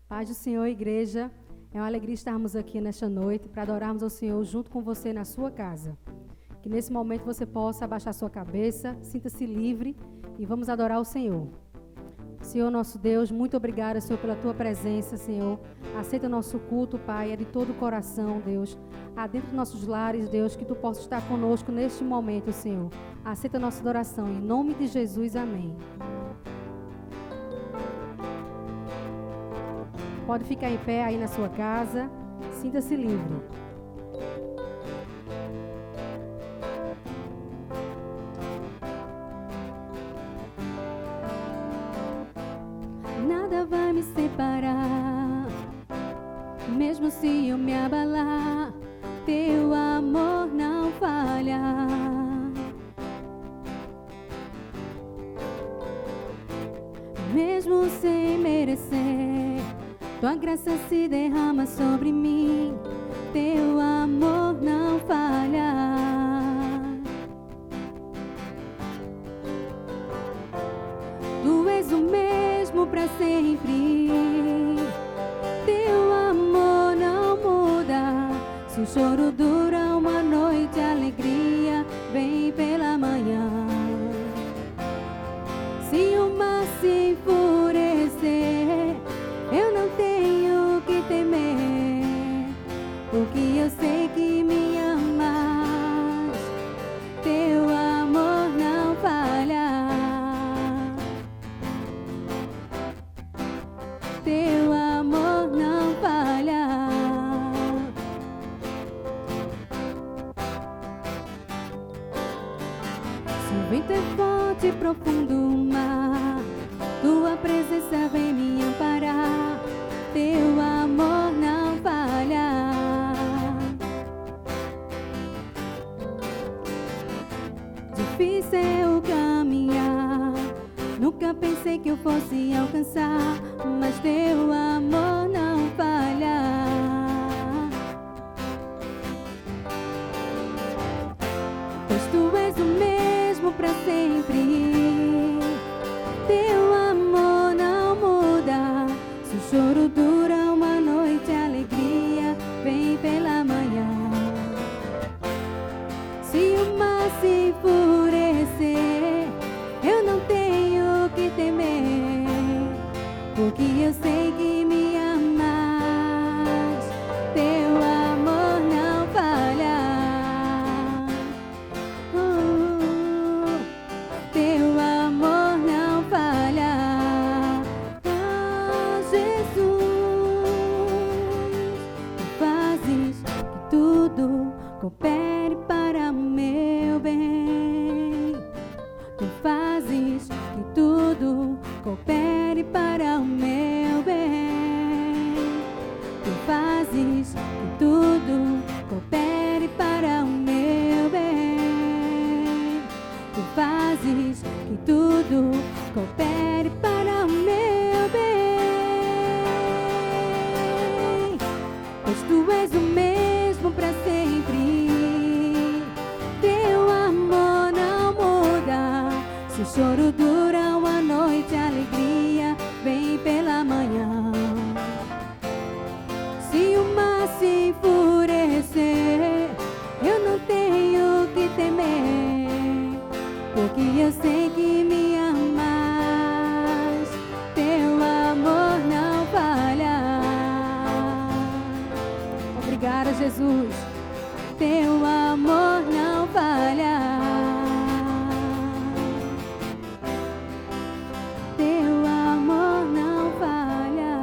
Paz do Senhor, igreja. É uma alegria estarmos aqui nesta noite para adorarmos ao Senhor junto com você na sua casa. Que nesse momento você possa abaixar sua cabeça, sinta-se livre e vamos adorar o Senhor. Senhor nosso Deus, muito obrigada, Senhor, pela tua presença, Senhor. Aceita o nosso culto, Pai, é de todo o coração, Deus. Dentro dos nossos lares, Deus, que tu possa estar conosco neste momento, Senhor. Aceita a nossa adoração, em nome de Jesus, amém. Pode ficar em pé aí na sua casa, sinta-se livre. Nada vai me separar, mesmo se eu me abalar, teu amor não falha. Mesmo sem merecer, tua graça se derrama sobre mim, teu amor não falha. Tu és o mesmo para sempre, teu amor não muda. Se o choro dura uma noite, a alegria vem pela manhã. Se o mar se enfurecer, eu não tenho que temer, porque eu sei que me amas, teu amor não falha. Teu amor não falha. Se o vento é forte e profundo o mar, tua presença vem me amparar, teu amor não falha. Difícil é o caminhar, nunca pensei que eu fosse alcançar, mas teu amor não falha. Pois tu és o mesmo para sempre, teu amor não muda. Se o choro dura uma noite, a alegria vem pela manhã. Se o mar se enfurecer, eu não tenho que temer, porque eu sei que me amas, teu amor não falha. Teu amor não falha. Jesus, tu fazes que tudo coopere para o meu bem. Tu fazes que tudo coopere para o meu bem. Tu fazes que tudo coopere para o meu bem. Tu fazes que tudo coopere para o meu bem. Pois tu és o mesmo para sempre, teu amor não muda. Se o choro dura uma noite, a alegria vem pela manhã. Se o mar se enfurecer, eu não tenho que temer, porque eu sei que me amas, teu amor não falha. Obrigada, Jesus. Teu amor não falha. Teu amor não falha.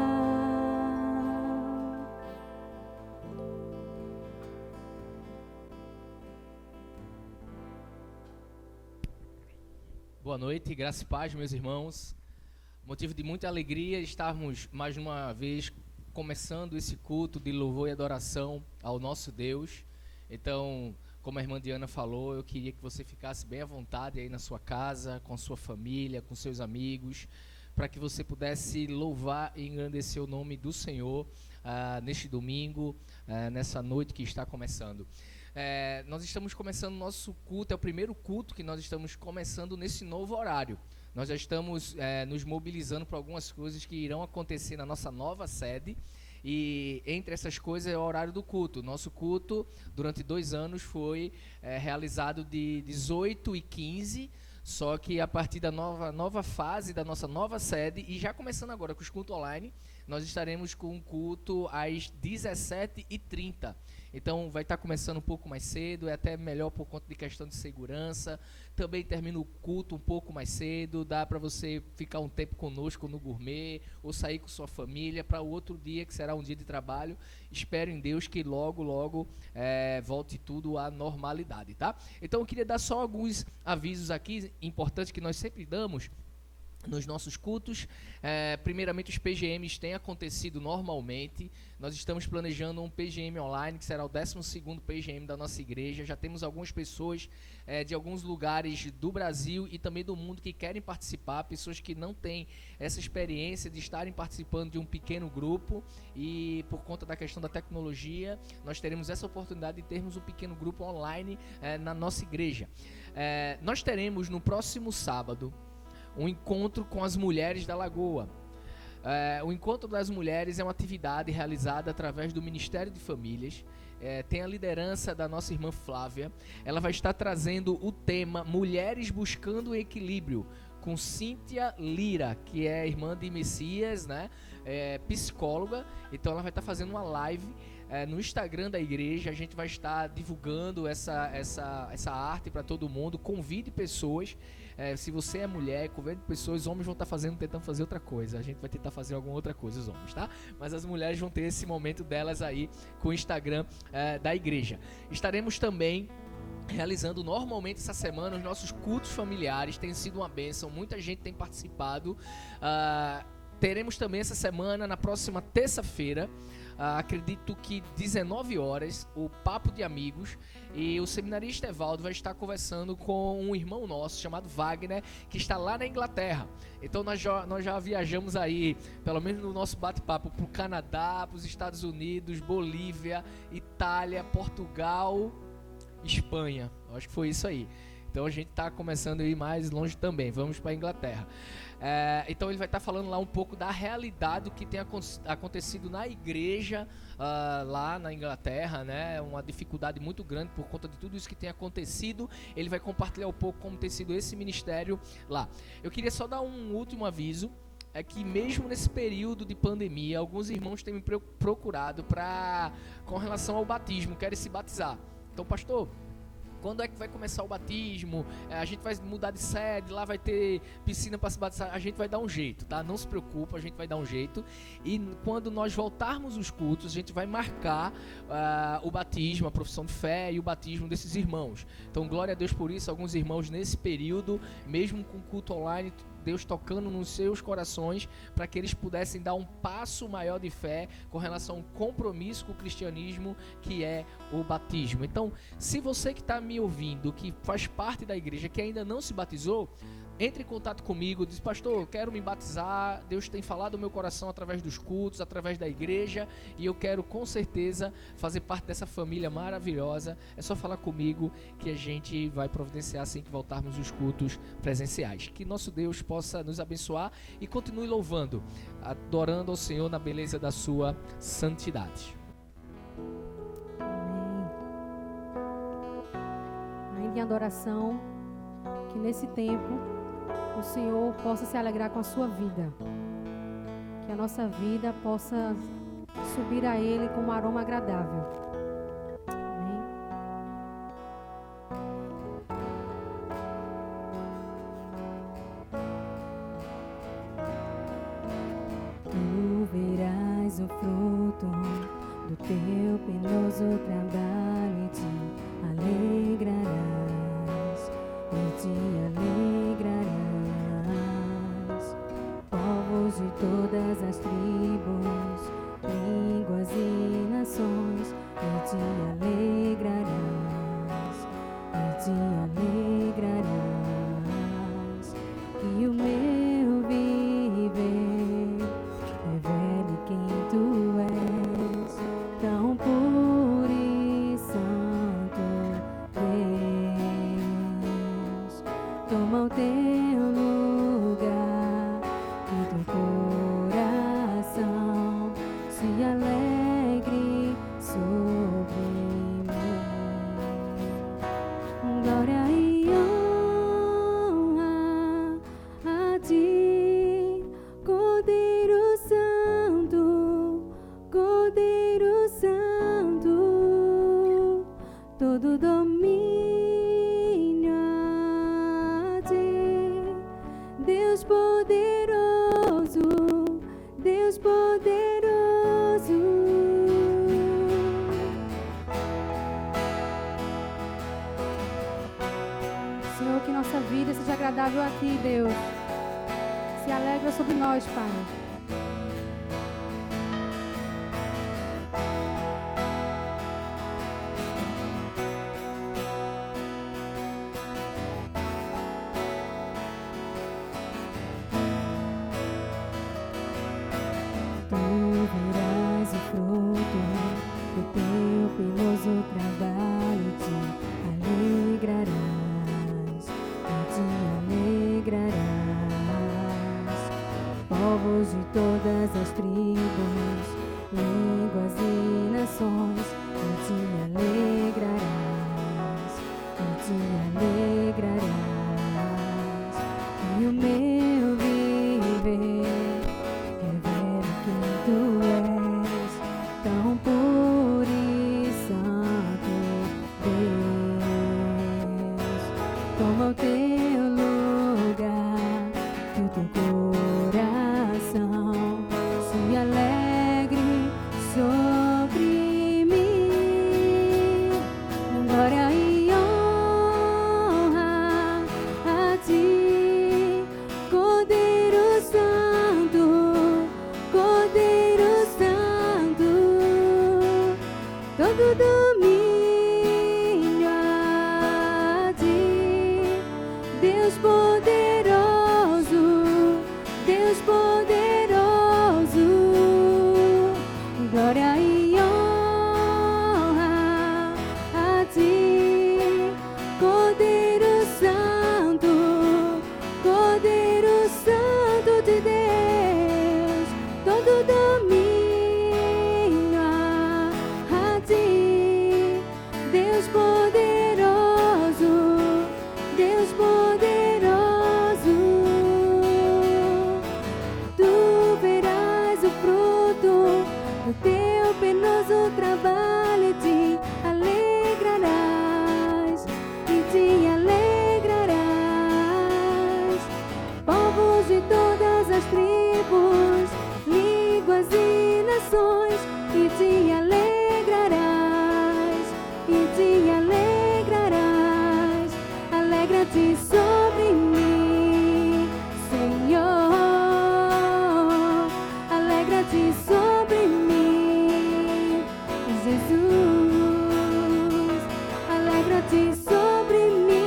Boa noite, graça e paz, meus irmãos. Motivo de muita alegria estarmos mais uma vez começando esse culto de louvor e adoração ao nosso Deus. Então, como a irmã Diana falou, eu queria que você ficasse bem à vontade aí na sua casa, com a sua família, com seus amigos, para que você pudesse louvar e engrandecer o nome do Senhor neste domingo, nessa noite que está começando. Nós estamos começando o nosso culto, é o primeiro culto que nós estamos começando nesse novo horário. nós já estamos nos mobilizando para algumas coisas que irão acontecer na nossa nova sede. E entre essas coisas é o horário do culto. Nosso culto, durante 2 anos, foi realizado de 18h15, só que a partir da nova fase da nossa nova sede, e já começando agora com os cultos online, nós estaremos com um culto às 17h30. Então vai estar começando um pouco mais cedo, é até melhor por conta de questão de segurança. Também termina o culto um pouco mais cedo, dá para você ficar um tempo conosco no gourmet, ou sair com sua família para o outro dia, que será um dia de trabalho. Espero em Deus que logo volte tudo à normalidade, tá? Então eu queria dar só alguns avisos aqui, importantes, que nós sempre damos nos nossos cultos. Primeiramente, os PGMs têm acontecido normalmente. Nós estamos planejando um PGM online, que será o 12º PGM da nossa igreja. Já temos algumas pessoas de alguns lugares do Brasil e também do mundo que querem participar, pessoas que não têm essa experiência de estarem participando de um pequeno grupo, e por conta da questão da tecnologia, nós teremos essa oportunidade de termos um pequeno grupo online na nossa igreja. Nós teremos no próximo sábado um encontro com as mulheres da Lagoa. O Encontro das Mulheres é uma atividade realizada através do Ministério de Famílias. Tem a liderança da nossa irmã Flávia. Ela vai estar trazendo o tema Mulheres Buscando o Equilíbrio, com Cíntia Lira, que é irmã de Messias, né? Psicóloga. Então ela vai estar fazendo uma live no Instagram da igreja. A gente vai estar divulgando essa arte para todo mundo. Convide pessoas. Se você é mulher, convide pessoas. Os homens vão estar tentando fazer outra coisa. A gente vai tentar fazer alguma outra coisa, os homens, tá? Mas as mulheres vão ter esse momento delas aí com o Instagram da igreja. Estaremos também realizando normalmente essa semana os nossos cultos familiares. Tem sido uma bênção, muita gente tem participado. Teremos também essa semana, na próxima terça-feira, acredito que 19 horas, o Papo de Amigos, e o seminarista Evaldo vai estar conversando com um irmão nosso chamado Wagner, que está lá na Inglaterra. Então nós já viajamos aí, pelo menos no nosso bate-papo, para o Canadá, para os Estados Unidos, Bolívia, Itália, Portugal, Espanha. Acho que foi isso aí. Então a gente está começando a ir mais longe também. Vamos para a Inglaterra. Então ele vai estar falando lá um pouco da realidade do que tem acontecido na igreja lá na Inglaterra, né? Uma dificuldade muito grande por conta de tudo isso que tem acontecido. Ele vai compartilhar um pouco como tem sido esse ministério lá. Eu queria só dar um último aviso. É que mesmo nesse período de pandemia, alguns irmãos têm me procurado com relação ao batismo, querem se batizar. Então, pastor, quando é que vai começar o batismo? A gente vai mudar de sede, lá vai ter piscina para se batizar. A gente vai dar um jeito, tá? Não se preocupa, a gente vai dar um jeito. E quando nós voltarmos os cultos, a gente vai marcar o batismo, a profissão de fé e o batismo desses irmãos. Então, glória a Deus por isso. Alguns irmãos nesse período, mesmo com culto online, Deus tocando nos seus corações para que eles pudessem dar um passo maior de fé com relação ao compromisso com o cristianismo, que é o batismo. Então, se você que está me ouvindo, que faz parte da igreja, que ainda não se batizou, entre em contato comigo, diz: pastor, eu quero me batizar, Deus tem falado no meu coração através dos cultos, através da igreja, e eu quero com certeza fazer parte dessa família maravilhosa. É só falar comigo que a gente vai providenciar assim que voltarmos os cultos presenciais. Que nosso Deus possa nos abençoar e continue louvando, adorando ao Senhor na beleza da sua santidade. Amém. Ainda em adoração, que nesse tempo o Senhor possa se alegrar com a sua vida, que a nossa vida possa subir a Ele como um aroma agradável. Amém. Tu verás o fruto do teu penoso trabalho e te alegrarás, e te alegrarás. Povos de todas as tribos, línguas e nações, e te alegrarás, e te alegrarás. Que o meu viver revele quem tu és, tão puro e santo Deus. Toma o teu lugar Cordeiro Santo, Cordeiro Santo, todo domínio a ti. Deus poderoso, Deus poderoso. Senhor, que nossa vida seja agradável a ti, Deus. Se alegra sobre nós, Pai. Tu verás o fruto do teu penoso trabalho, te alegrarás, te alegrarás. Povos de todas as tribos, línguas e nações, te alegrarás, te alegrarás. E o meu viver revela quem tu és, tão puro e santo, Deus. Toma o teu lugar, que o teu coração se alegre sobre mim. Glória e honra a ti, Cordeiro Santo, Cordeiro Santo, todo domínio a ti. Deus poderoso, Deus poderoso, glória e honra a ti, Cordeiro Santo, Cordeiro Santo de Deus, todo domínio a ti. Deus poderoso, Deus poderoso. Tu verás o fruto do teu penoso trabalho e te alegrarás, e te alegrarás. Povos de todas as tribos, línguas e nações, e te alegrarás, e te alegrarás. Alegra-te sobre mim, Senhor. Alegra-te sobre mim, Jesus. Alegra-te sobre mim.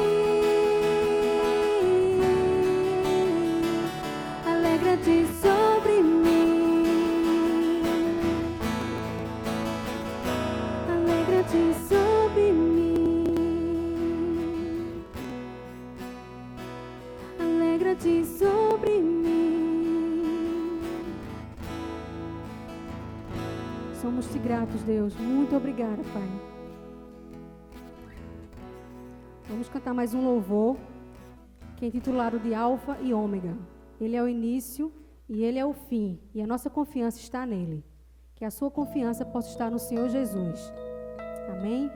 Alegra-te sobre mim. Alegra-te sobre mim. Alegra-te sobre mim. Somos-te gratos, Deus. Muito obrigada, Pai. Vamos cantar mais um louvor, que é intitulado de Alfa e Ômega. Ele é o início e Ele é o fim. E a nossa confiança está nele. Que a sua confiança possa estar no Senhor Jesus. Amém?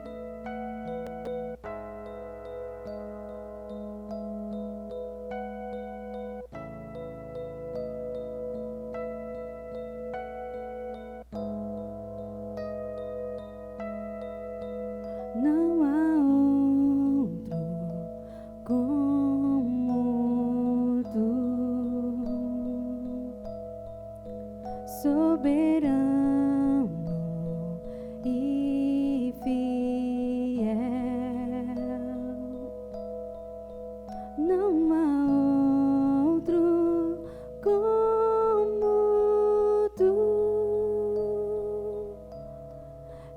Não há outro como tu, soberano e fiel. Não há outro como tu,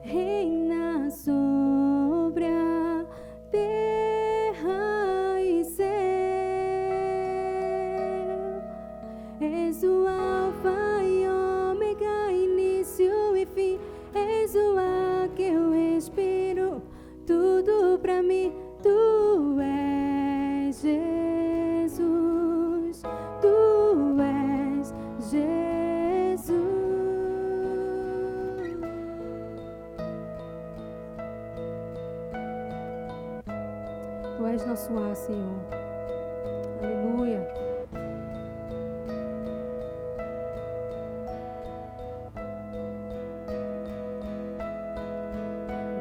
reina sobre a terra e céu. És o Alfa e Ômega, início és nosso ar, Senhor. Aleluia.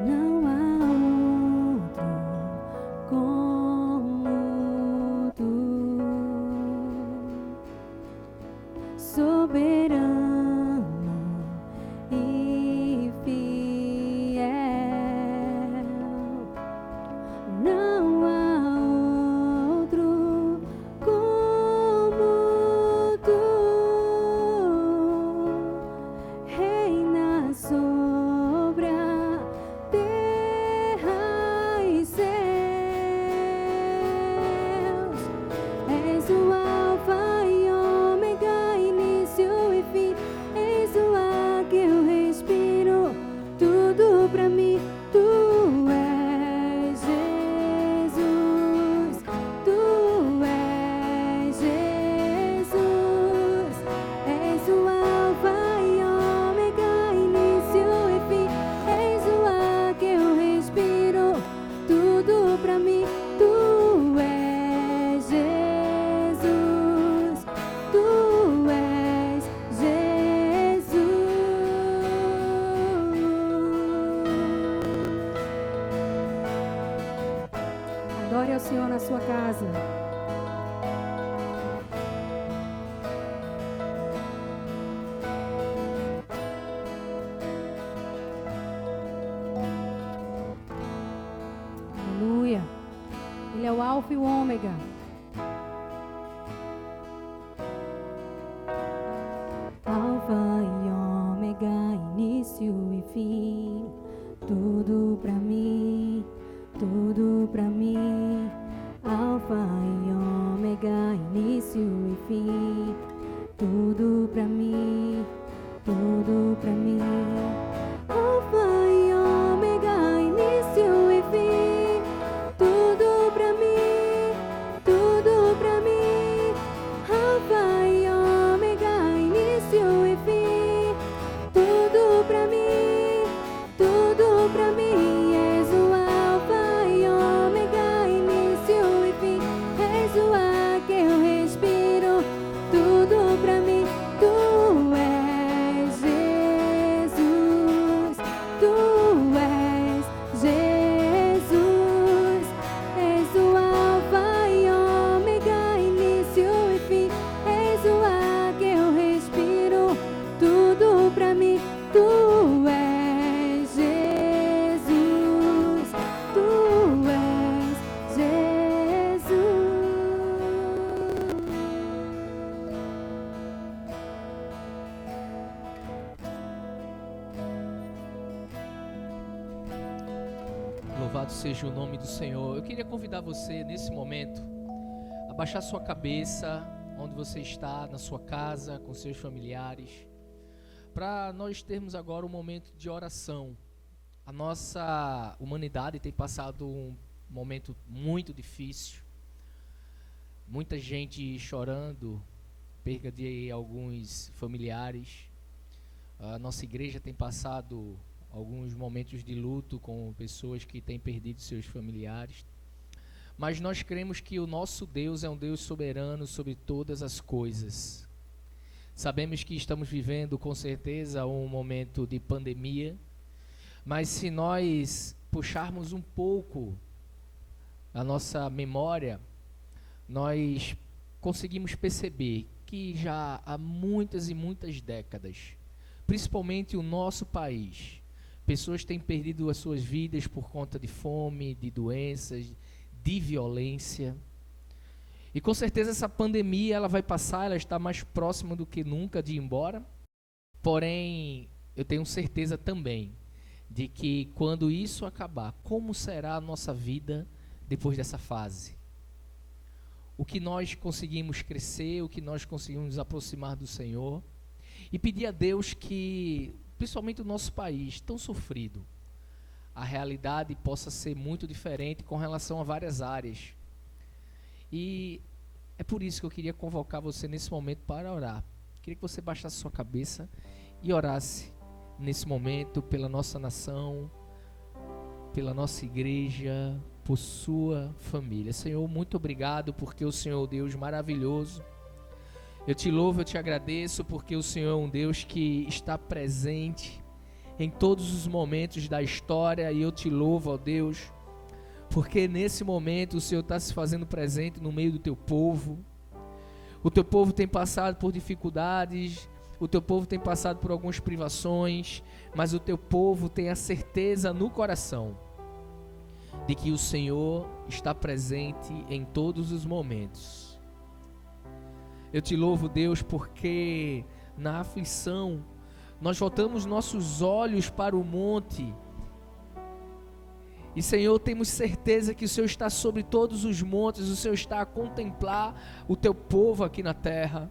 Não há outro como tu, soberano e fiel. Não há outro como tu, reina sobre a terra e céus. És o Alfa e Ômega, início e fim. És o ar que eu respiro, tudo pra mim. Tu és Jesus, tu és Jesus. És o Alfa e Ômega, início e fim. És o ar que eu respiro, tudo pra mim. Tu és Jesus, tu és Jesus. Adore ao Senhor na sua casa. Aleluia. Ele é o Alfa e o Ômega. Alfa e Ômega, início e fim. Tudo pra mim, tudo pra mim. Alfa e Ômega, início e fim. Tudo pra mim, tudo pra mim. Alfa e Ômega, início e fim. Tudo pra mim, tudo pra mim. Alfa e Ômega, início e fim. Tudo pra mim, tudo pra mim. És o Alfa e Ômega, início e fim. És o ar que eu respiro, tudo pra mim. Tu és Jesus, tu és Jesus. És o Alfa e Ômega, início e fim. És o ar que eu respiro, tudo pra mim. Tu és Jesus, tu és Jesus. Louvado seja o nome do Senhor. Eu queria convidar você nesse momento a baixar sua cabeça onde você está, na sua casa, com seus familiares, para nós termos agora um momento de oração. A nossa humanidade tem passado um momento muito difícil, muita gente chorando, perda de alguns familiares. A nossa igreja tem passado alguns momentos de luto com pessoas que têm perdido seus familiares. Mas nós cremos que o nosso Deus é um Deus soberano sobre todas as coisas. Sabemos que estamos vivendo com certeza um momento de pandemia, mas se nós puxarmos um pouco a nossa memória, nós conseguimos perceber que já há muitas e muitas décadas, principalmente o nosso país, pessoas têm perdido as suas vidas por conta de fome, de doenças, de violência. E com certeza essa pandemia ela vai passar, ela está mais próxima do que nunca de ir embora. Porém, eu tenho certeza também de que quando isso acabar, como será a nossa vida depois dessa fase? O que nós conseguimos crescer, o que nós conseguimos nos aproximar do Senhor e pedir a Deus que, principalmente o nosso país tão sofrido, a realidade possa ser muito diferente com relação a várias áreas. E é por isso que eu queria convocar você nesse momento para orar. Queria que você baixasse sua cabeça e orasse nesse momento pela nossa nação, pela nossa igreja, por sua família. Senhor, muito obrigado porque o Senhor é um Deus maravilhoso. Eu te louvo, eu te agradeço porque o Senhor é um Deus que está presente em todos os momentos da história, e eu te louvo, ó Deus, porque nesse momento o Senhor está se fazendo presente no meio do teu povo. O teu povo tem passado por dificuldades, o teu povo tem passado por algumas privações, mas o teu povo tem a certeza no coração de que o Senhor está presente em todos os momentos. Eu te louvo, Deus, porque na aflição nós voltamos nossos olhos para o monte. E, Senhor, temos certeza que o Senhor está sobre todos os montes, o Senhor está a contemplar o teu povo aqui na terra.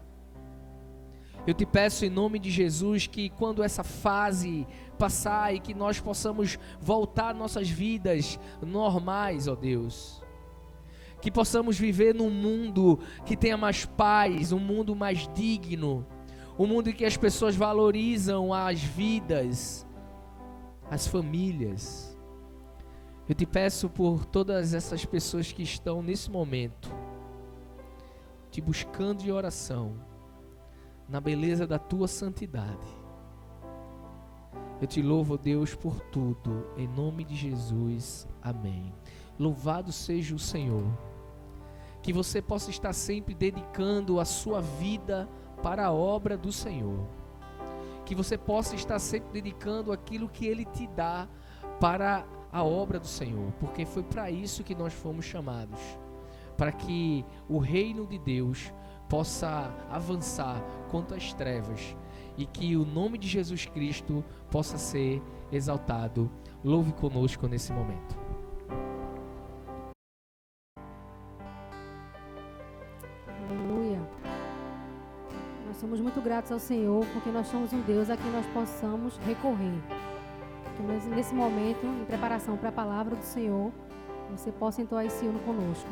Eu te peço em nome de Jesus que quando essa fase passar e que nós possamos voltar nossas vidas normais, ó Deus, que possamos viver num mundo que tenha mais paz, um mundo mais digno, um mundo em que as pessoas valorizam as vidas, as famílias. Eu te peço por todas essas pessoas que estão nesse momento te buscando em oração, na beleza da tua santidade. Eu te louvo, Deus, por tudo, em nome de Jesus, amém. Louvado seja o Senhor. Que você possa estar sempre dedicando a sua vida para a obra do Senhor. Que você possa estar sempre dedicando aquilo que Ele te dá para a obra do Senhor, porque foi para isso que nós fomos chamados, para que o reino de Deus possa avançar contra as trevas e que o nome de Jesus Cristo possa ser exaltado. Louve conosco nesse momento. Aleluia. Nós somos muito gratos ao Senhor porque nós somos um Deus a quem nós possamos recorrer. Que nós, nesse momento, em preparação para a palavra do Senhor, você possa entoar esse hino conosco.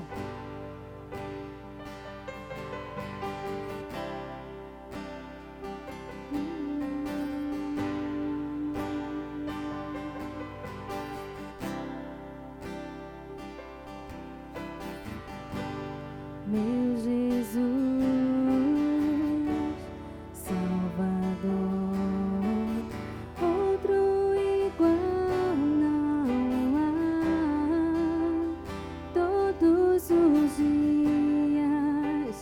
Meu Jesus, Salvador, outro igual não há. Todos os dias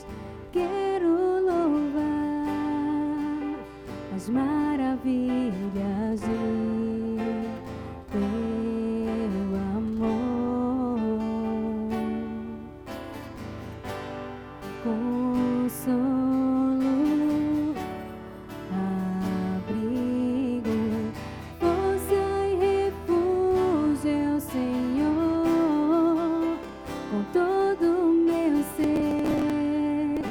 quero louvar as maravilhas de teu amor. Consolo, abrigo, força e refúgio é o Senhor. Com todo o meu ser,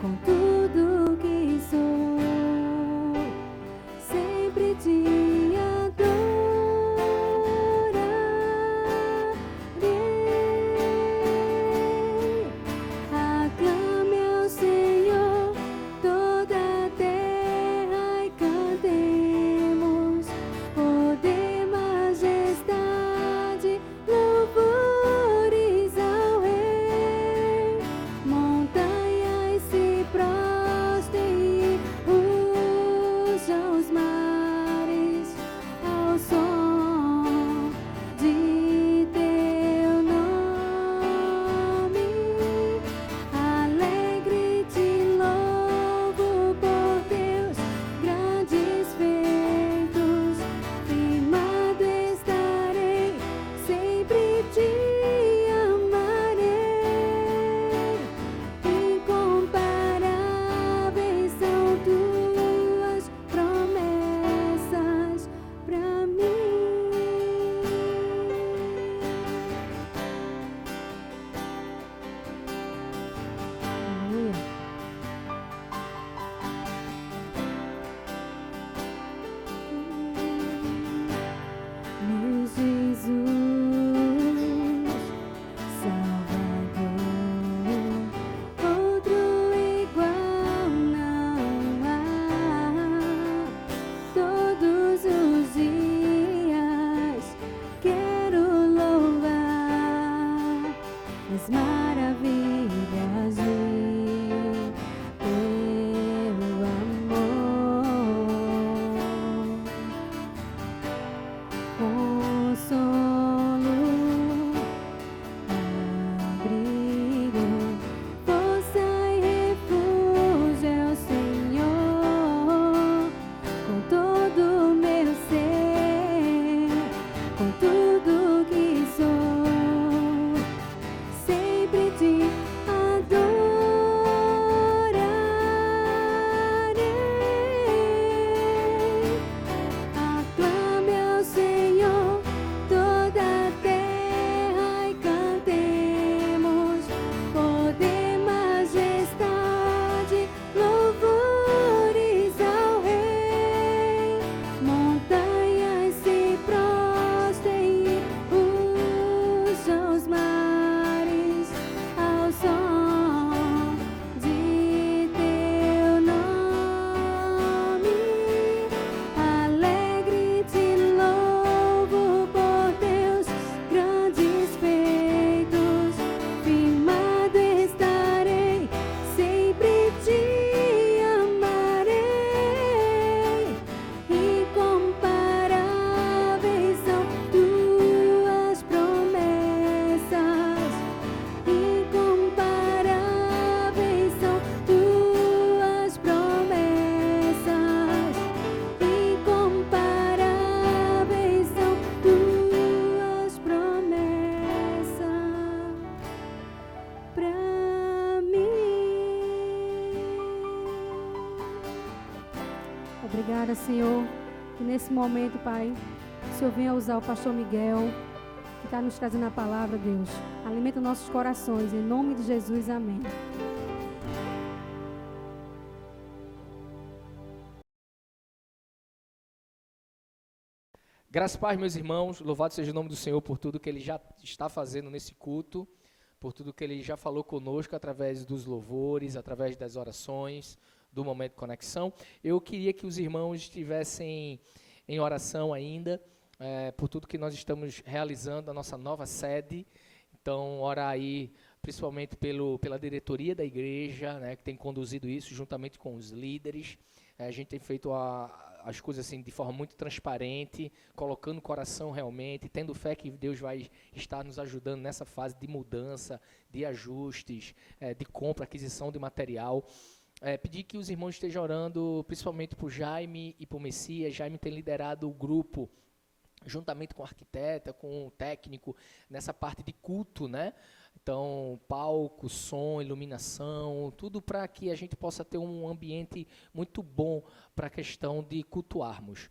com tudo que sou, sempre te adoro. Obrigada, Senhor, que nesse momento, Pai, o Senhor venha usar o pastor Miguel, que está nos trazendo a palavra, Deus. Alimenta nossos corações, em nome de Jesus, amém. Graças e paz, meus irmãos, louvado seja o nome do Senhor por tudo que Ele já está fazendo nesse culto, por tudo que Ele já falou conosco através dos louvores, através das orações, do momento de conexão. Eu queria que os irmãos estivessem em oração ainda, por tudo que nós estamos realizando, a nossa nova sede. Então, ora aí, principalmente pela diretoria da igreja, né, que tem conduzido isso, juntamente com os líderes. A gente tem feito as coisas assim de forma muito transparente, colocando o coração realmente, tendo fé que Deus vai estar nos ajudando nessa fase de mudança, de ajustes, de compra, aquisição de material. Pedir que os irmãos estejam orando, principalmente por Jaime e por Messias. Jaime tem liderado o grupo, juntamente com o arquiteta, com o técnico, nessa parte de culto, né? Então, palco, som, iluminação, tudo para que a gente possa ter um ambiente muito bom para a questão de cultuarmos.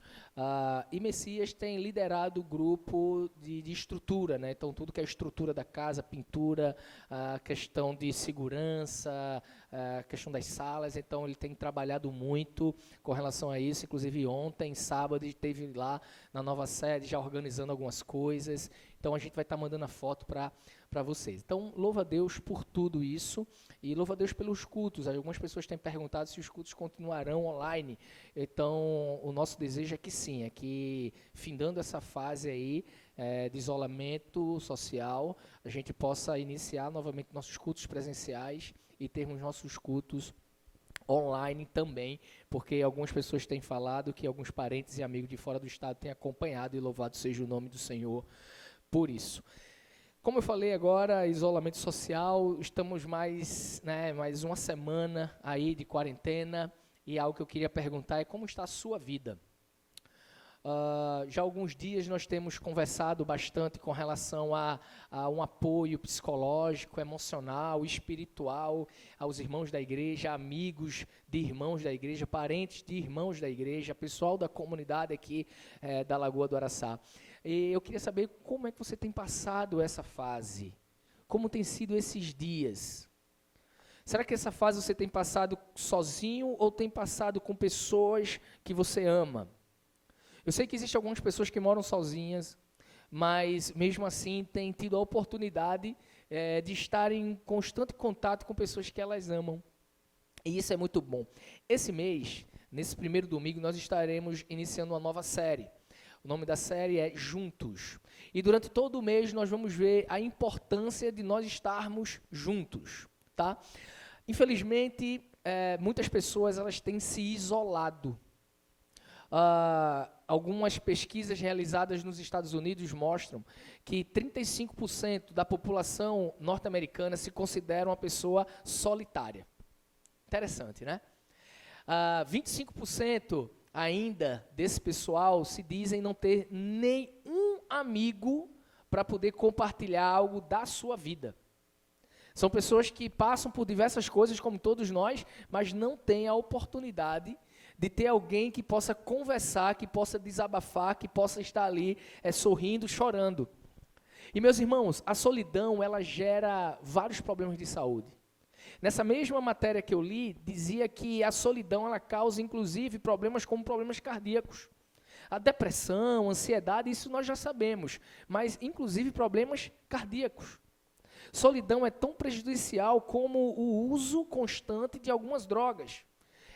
E Messias tem liderado o grupo de estrutura, né? Então, tudo que é a estrutura da casa, pintura, a questão de segurança, a questão das salas. Então, ele tem trabalhado muito com relação a isso. Inclusive, ontem, sábado, ele esteve lá na nova sede, já organizando algumas coisas. Então, a gente vai estar mandando a foto para vocês. Então, louva a Deus por tudo isso e louva a Deus pelos cultos. Algumas pessoas têm perguntado se os cultos continuarão online. Então, o nosso desejo é que sim, é que, findando essa fase aí de isolamento social, a gente possa iniciar novamente nossos cultos presenciais e termos nossos cultos online também, porque algumas pessoas têm falado que alguns parentes e amigos de fora do estado têm acompanhado, e louvado seja o nome do Senhor por isso. Como eu falei agora, isolamento social, estamos mais uma semana aí de quarentena, e algo que eu queria perguntar é como está a sua vida? Já há alguns dias nós temos conversado bastante com relação a um apoio psicológico, emocional, espiritual aos irmãos da igreja, amigos de irmãos da igreja, parentes de irmãos da igreja, pessoal da comunidade aqui da Lagoa do Araçá. E eu queria saber como é que você tem passado essa fase, como tem sido esses dias. Será que essa fase você tem passado sozinho ou tem passado com pessoas que você ama? Eu sei que existem algumas pessoas que moram sozinhas, mas mesmo assim têm tido a oportunidade de estar em constante contato com pessoas que elas amam. E isso é muito bom. Esse mês, nesse primeiro domingo, nós estaremos iniciando uma nova série. O nome da série é Juntos. E durante todo o mês nós vamos ver a importância de nós estarmos juntos, tá? Infelizmente, muitas pessoas elas têm se isolado. Algumas pesquisas realizadas nos Estados Unidos mostram que 35% da população norte-americana se considera uma pessoa solitária. Interessante, né? 25% ainda desse pessoal se dizem não ter nenhum amigo para poder compartilhar algo da sua vida. São pessoas que passam por diversas coisas, como todos nós, mas não têm a oportunidade de ter alguém que possa conversar, que possa desabafar, que possa estar ali sorrindo, chorando. E, meus irmãos, a solidão, ela gera vários problemas de saúde. Nessa mesma matéria que eu li, dizia que a solidão, ela causa, inclusive, problemas como problemas cardíacos. A depressão, a ansiedade, isso nós já sabemos, mas, inclusive, problemas cardíacos. Solidão é tão prejudicial como o uso constante de algumas drogas.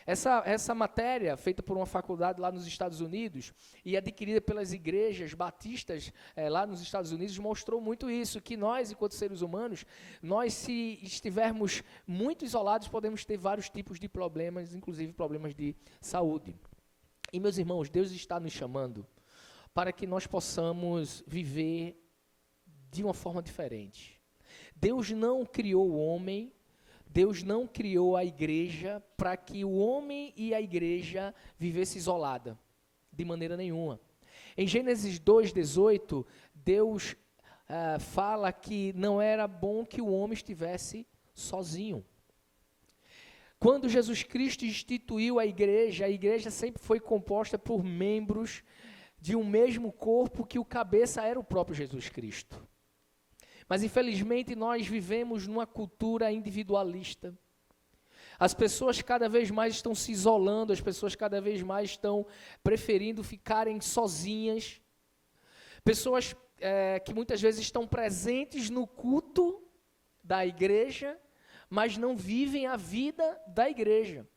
Essa matéria, feita por uma faculdade lá nos Estados Unidos e adquirida pelas igrejas batistas lá nos Estados Unidos, mostrou muito isso, que nós, enquanto seres humanos, nós, se estivermos muito isolados, podemos ter vários tipos de problemas, inclusive problemas de saúde. E, meus irmãos, Deus está nos chamando para que nós possamos viver de uma forma diferente. Deus não criou o homem, Deus não criou a igreja para que o homem e a igreja vivessem isolada, de maneira nenhuma. Em Gênesis 2:18, Deus fala que não era bom que o homem estivesse sozinho. Quando Jesus Cristo instituiu a igreja sempre foi composta por membros de um mesmo corpo, que o cabeça era o próprio Jesus Cristo. Mas infelizmente nós vivemos numa cultura individualista. As pessoas cada vez mais estão se isolando, as pessoas cada vez mais estão preferindo ficarem sozinhas. Pessoas que muitas vezes estão presentes no culto da igreja, mas não vivem a vida da igreja.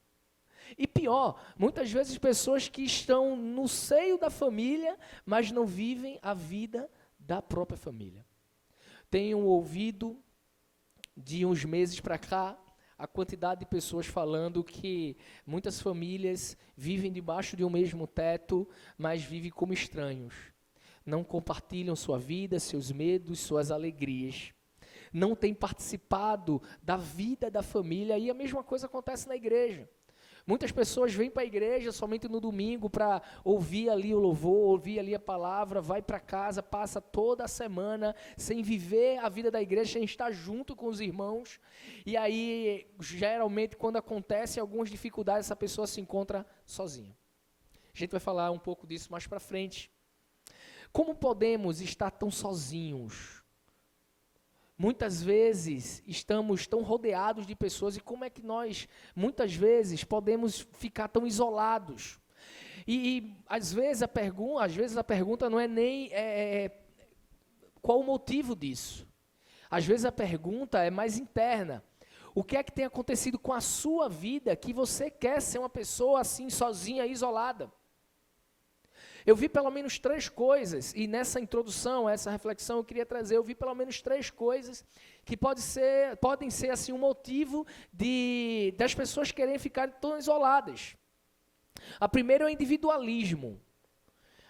E pior, muitas vezes pessoas que estão no seio da família, mas não vivem a vida da própria família. Tenho ouvido, de uns meses para cá, a quantidade de pessoas falando que muitas famílias vivem debaixo de um mesmo teto, mas vivem como estranhos. Não compartilham sua vida, seus medos, suas alegrias. Não têm participado da vida da família, e a mesma coisa acontece na igreja. Muitas pessoas vêm para a igreja somente no domingo para ouvir ali o louvor, ouvir ali a palavra, vai para casa, passa toda a semana sem viver a vida da igreja, sem estar junto com os irmãos. E aí, geralmente, quando acontecem algumas dificuldades, essa pessoa se encontra sozinha. A gente vai falar um pouco disso mais para frente. Como podemos estar tão sozinhos? Muitas vezes estamos tão rodeados de pessoas, e como é que nós, muitas vezes, podemos ficar tão isolados? E às vezes a pergunta não é nem qual o motivo disso. Às vezes a pergunta é mais interna. O que é que tem acontecido com a sua vida que você quer ser uma pessoa assim, sozinha, isolada? Eu vi pelo menos 3 coisas, e nessa introdução, essa reflexão eu queria trazer, eu vi pelo menos 3 coisas que podem ser assim, um motivo das pessoas quererem ficar tão isoladas. A primeira é o individualismo.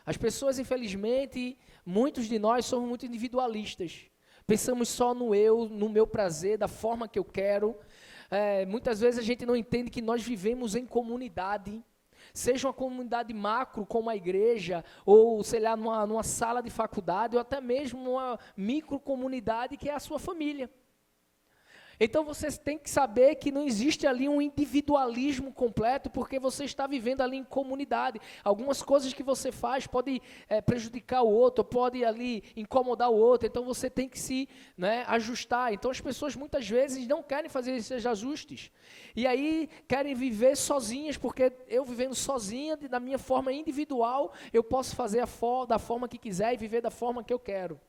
As pessoas, infelizmente, muitos de nós somos muito individualistas. Pensamos só no eu, no meu prazer, da forma que eu quero. Muitas vezes a gente não entende que nós vivemos em comunidade. Seja uma comunidade macro, como a igreja, ou, sei lá, numa sala de faculdade, ou até mesmo numa microcomunidade que é a sua família. Então, você tem que saber que não existe ali um individualismo completo, porque você está vivendo ali em comunidade. Algumas coisas que você faz podem prejudicar o outro, pode ali incomodar o outro, então você tem que se ajustar. Então, as pessoas muitas vezes não querem fazer esses ajustes. E aí, querem viver sozinhas, porque eu vivendo sozinha, da minha forma individual, eu posso fazer da forma que quiser e viver da forma que eu quero.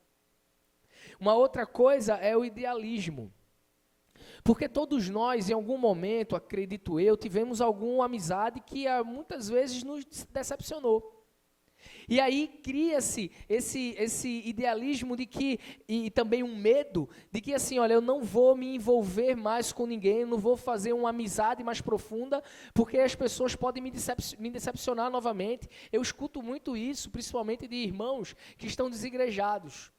Uma outra coisa é o idealismo. Porque todos nós, em algum momento, acredito eu, tivemos alguma amizade que muitas vezes nos decepcionou. E aí cria-se esse idealismo de que, e também um medo, de que assim, olha, eu não vou me envolver mais com ninguém, eu não vou fazer uma amizade mais profunda, porque as pessoas podem me decepcionar novamente. Eu escuto muito isso, principalmente de irmãos que estão desigrejados.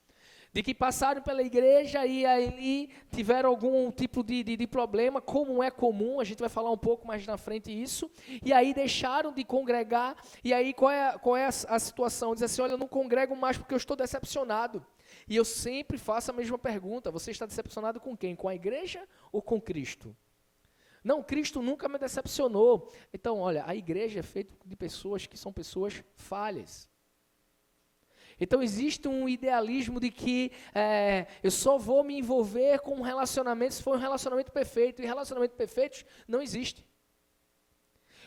De que passaram pela igreja e aí tiveram algum tipo de problema, como é comum, a gente vai falar um pouco mais na frente isso, e aí deixaram de congregar, e aí qual é a situação? Diz assim, olha, eu não congrego mais porque eu estou decepcionado. E eu sempre faço a mesma pergunta, você está decepcionado com quem? Com a igreja ou com Cristo? Não, Cristo nunca me decepcionou. Então, olha, a igreja é feita de pessoas que são pessoas falhas. Então existe um idealismo de que eu só vou me envolver com um relacionamento se for um relacionamento perfeito, e relacionamentos perfeitos não existem.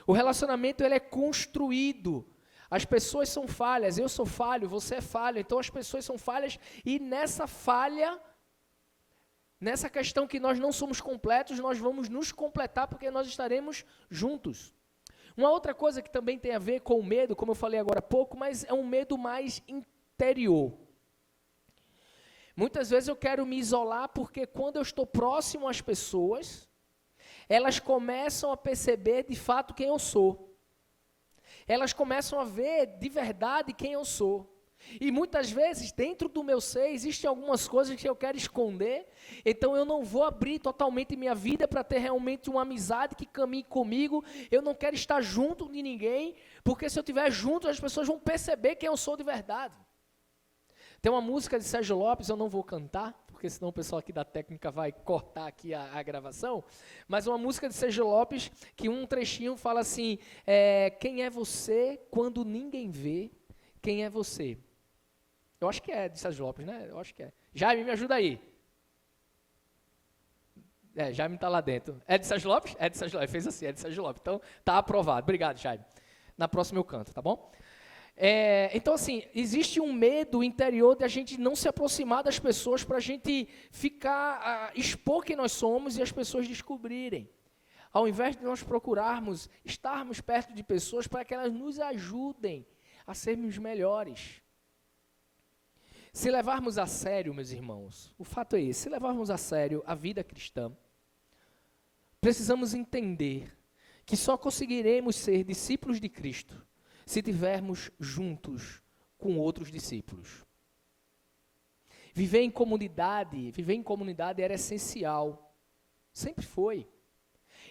O relacionamento ele é construído, as pessoas são falhas, eu sou falho, você é falho, então as pessoas são falhas, e nessa falha, nessa questão que nós não somos completos, nós vamos nos completar porque nós estaremos juntos. Uma outra coisa que também tem a ver com o medo, como eu falei agora há pouco, mas é um medo mais interior. Muitas vezes eu quero me isolar porque quando eu estou próximo às pessoas, elas começam a perceber de fato quem eu sou. Elas começam a ver de verdade quem eu sou. E muitas vezes, dentro do meu ser, existem algumas coisas que eu quero esconder, então eu não vou abrir totalmente minha vida para ter realmente uma amizade que caminhe comigo, eu não quero estar junto de ninguém, porque se eu estiver junto, as pessoas vão perceber quem eu sou de verdade. Tem uma música de Sérgio Lopes, eu não vou cantar, porque senão o pessoal aqui da técnica vai cortar aqui a gravação, mas uma música de Sérgio Lopes, que um trechinho fala assim, quem é você quando ninguém vê quem é você? Eu acho que é de Sérgio Lopes, né? Eu acho que é. Jaime, me ajuda aí. Jaime está lá dentro. É de Sérgio Lopes? É de Sérgio Lopes, fez assim, é de Sérgio Lopes. Então, tá aprovado. Obrigado, Jaime. Na próxima eu canto, tá bom? Então, assim, existe um medo interior de a gente não se aproximar das pessoas para a gente expor quem nós somos e as pessoas descobrirem. Ao invés de nós procurarmos estarmos perto de pessoas para que elas nos ajudem a sermos melhores. Se levarmos a sério, meus irmãos, o fato é esse, se levarmos a sério a vida cristã, precisamos entender que só conseguiremos ser discípulos de Cristo se tivermos juntos com outros discípulos. Viver em comunidade era essencial. Sempre foi.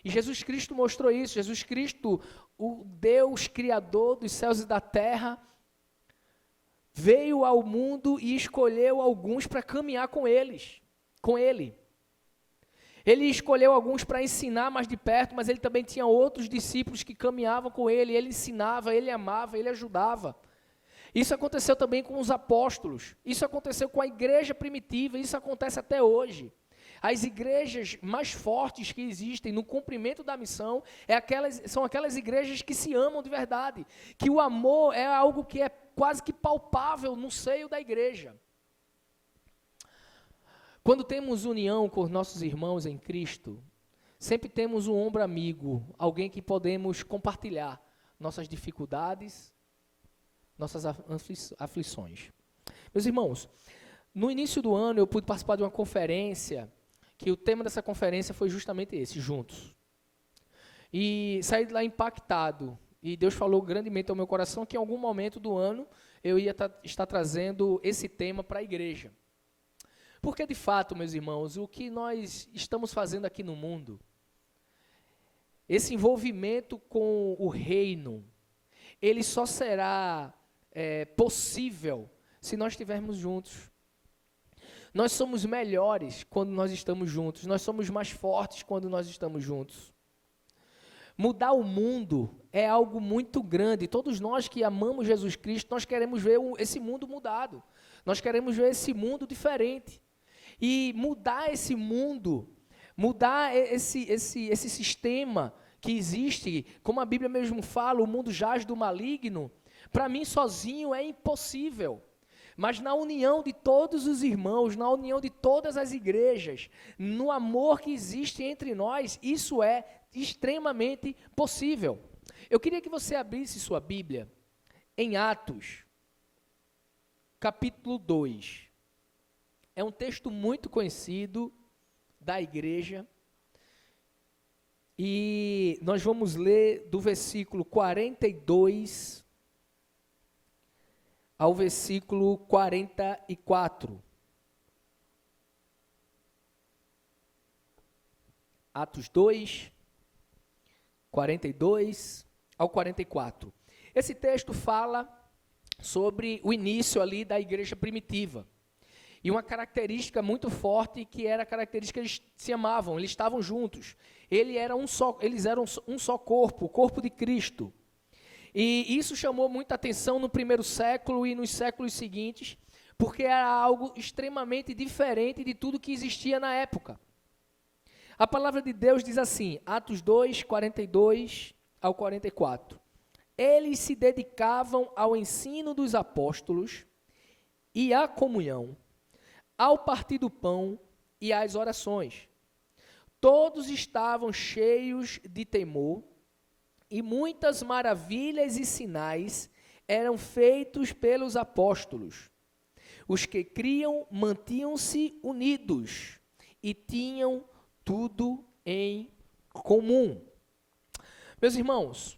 E Jesus Cristo mostrou isso. Jesus Cristo, o Deus Criador dos céus e da terra, veio ao mundo e escolheu alguns para caminhar com Ele. Ele escolheu alguns para ensinar mais de perto, mas ele também tinha outros discípulos que caminhavam com ele. Ele ensinava, ele amava, ele ajudava. Isso aconteceu também com os apóstolos. Isso aconteceu com a igreja primitiva. Isso acontece até hoje. As igrejas mais fortes que existem no cumprimento da missão são aquelas igrejas que se amam de verdade. Que o amor é algo que é quase que palpável no seio da igreja. Quando temos união com os nossos irmãos em Cristo, sempre temos um ombro amigo, alguém que podemos compartilhar nossas dificuldades, nossas aflições. Meus irmãos, no início do ano eu pude participar de uma conferência, que o tema dessa conferência foi justamente esse, juntos. E saí de lá impactado, e Deus falou grandemente ao meu coração que em algum momento do ano eu ia estar trazendo esse tema para a igreja. Porque, de fato, meus irmãos, o que nós estamos fazendo aqui no mundo, esse envolvimento com o reino, ele só será possível se nós estivermos juntos. Nós somos melhores quando nós estamos juntos, nós somos mais fortes quando nós estamos juntos. Mudar o mundo é algo muito grande. Todos nós que amamos Jesus Cristo, nós queremos ver esse mundo mudado. Nós queremos ver esse mundo diferente. E mudar esse mundo, mudar esse sistema que existe, como a Bíblia mesmo fala, o mundo jaz do maligno, para mim sozinho é impossível. Mas na união de todos os irmãos, na união de todas as igrejas, no amor que existe entre nós, isso é extremamente possível. Eu queria que você abrisse sua Bíblia em Atos, capítulo 2. É um texto muito conhecido da igreja. E nós vamos ler do versículo 42 ao versículo 44. Atos 2, 42 ao 44. Esse texto fala sobre o início ali da igreja primitiva. E uma característica muito forte que era a característica que eles se amavam, eles estavam juntos. Eles eram um só corpo, o corpo de Cristo. E isso chamou muita atenção no primeiro século e nos séculos seguintes, porque era algo extremamente diferente de tudo que existia na época. A palavra de Deus diz assim, Atos 2, 42 ao 44. Eles se dedicavam ao ensino dos apóstolos e à comunhão, ao partir do pão e às orações. Todos estavam cheios de temor, e muitas maravilhas e sinais eram feitos pelos apóstolos. Os que criam mantinham-se unidos e tinham tudo em comum. Meus irmãos,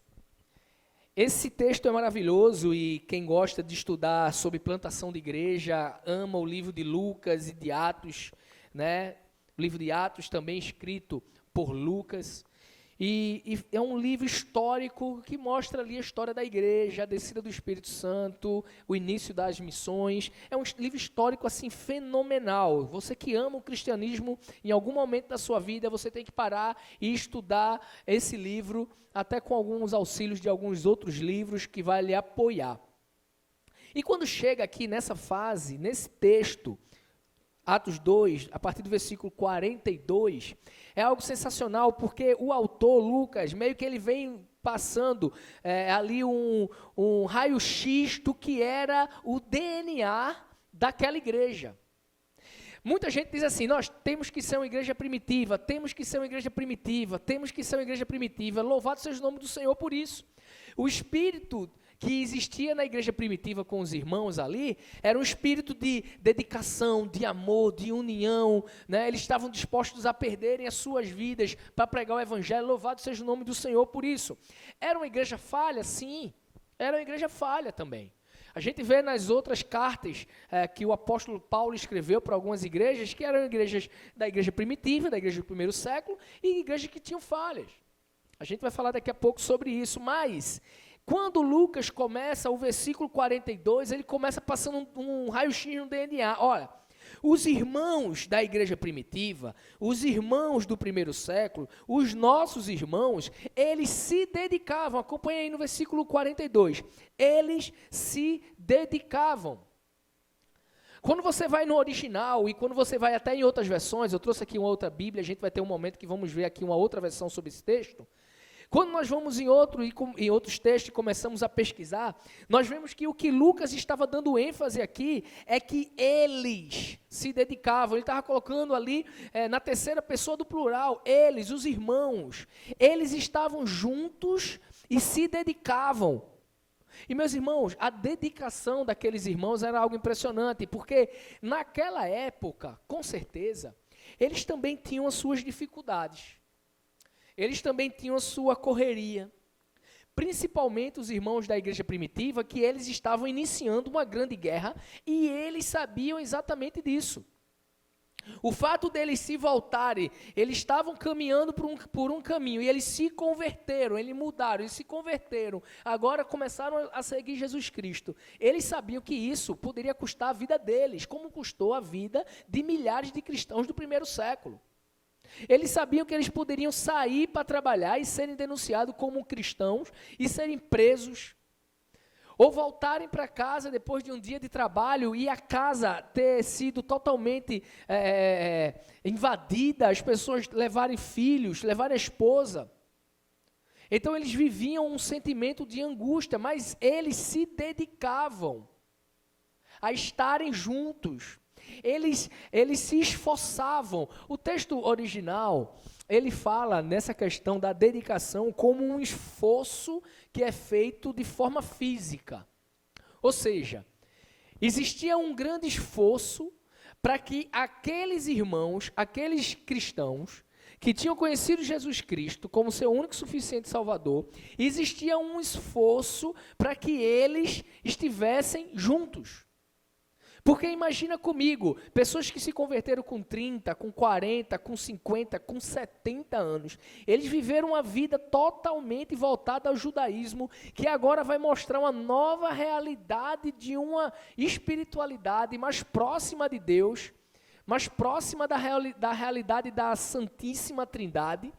esse texto é maravilhoso e quem gosta de estudar sobre plantação de igreja ama o livro de Lucas e de Atos, né? O livro de Atos também escrito por Lucas. E é um livro histórico que mostra ali a história da igreja, a descida do Espírito Santo, o início das missões. É um livro histórico assim fenomenal. Você que ama o cristianismo, em algum momento da sua vida, você tem que parar e estudar esse livro, até com alguns auxílios de alguns outros livros que vai lhe apoiar. E quando chega aqui nessa fase, nesse texto, Atos 2, a partir do versículo 42, é algo sensacional, porque o autor, Lucas, meio que ele vem passando ali um raio-x do que era o DNA daquela igreja. Muita gente diz assim, nós temos que ser uma igreja primitiva, temos que ser uma igreja primitiva, temos que ser uma igreja primitiva. Louvado seja o nome do Senhor por isso. O espírito que existia na igreja primitiva com os irmãos ali, era um espírito de dedicação, de amor, de união, né? Eles estavam dispostos a perderem as suas vidas para pregar o evangelho. Louvado seja o nome do Senhor por isso. Era uma igreja falha? Sim, era uma igreja falha também. A gente vê nas outras cartas que o apóstolo Paulo escreveu para algumas igrejas, que eram igrejas da igreja primitiva, da igreja do primeiro século, e igrejas que tinham falhas. A gente vai falar daqui a pouco sobre isso, mas quando Lucas começa o versículo 42, ele começa passando um raio-x no DNA. Olha, os irmãos da igreja primitiva, os irmãos do primeiro século, os nossos irmãos, eles se dedicavam, acompanha aí no versículo 42, eles se dedicavam. Quando você vai no original e quando você vai até em outras versões, eu trouxe aqui uma outra Bíblia, a gente vai ter um momento que vamos ver aqui uma outra versão sobre esse texto. Quando nós vamos em outros textos e começamos a pesquisar, nós vemos que o que Lucas estava dando ênfase aqui é que eles se dedicavam. Ele estava colocando ali na terceira pessoa do plural, eles, os irmãos, eles estavam juntos e se dedicavam. E meus irmãos, a dedicação daqueles irmãos era algo impressionante, porque naquela época, com certeza, eles também tinham as suas dificuldades. Eles também tinham a sua correria, principalmente os irmãos da igreja primitiva, que eles estavam iniciando uma grande guerra e eles sabiam exatamente disso. O fato deles se voltarem, eles estavam caminhando por um caminho e eles se converteram, eles mudaram, eles se converteram, agora começaram a seguir Jesus Cristo. Eles sabiam que isso poderia custar a vida deles, como custou a vida de milhares de cristãos do primeiro século. Eles sabiam que eles poderiam sair para trabalhar e serem denunciados como cristãos e serem presos, ou voltarem para casa depois de um dia de trabalho e a casa ter sido totalmente invadida, as pessoas levarem filhos, levarem a esposa. Então eles viviam um sentimento de angústia, mas eles se dedicavam a estarem juntos. Eles se esforçavam. O texto original, ele fala nessa questão da dedicação como um esforço que é feito de forma física. Ou seja, existia um grande esforço para que aqueles irmãos, aqueles cristãos, que tinham conhecido Jesus Cristo como seu único e suficiente Salvador, existia um esforço para que eles estivessem juntos. Porque imagina comigo, pessoas que se converteram com 30, com 40, com 50, com 70 anos. Eles viveram uma vida totalmente voltada ao judaísmo, que agora vai mostrar uma nova realidade de uma espiritualidade mais próxima de Deus, mais próxima da realidade da Santíssima Trindade.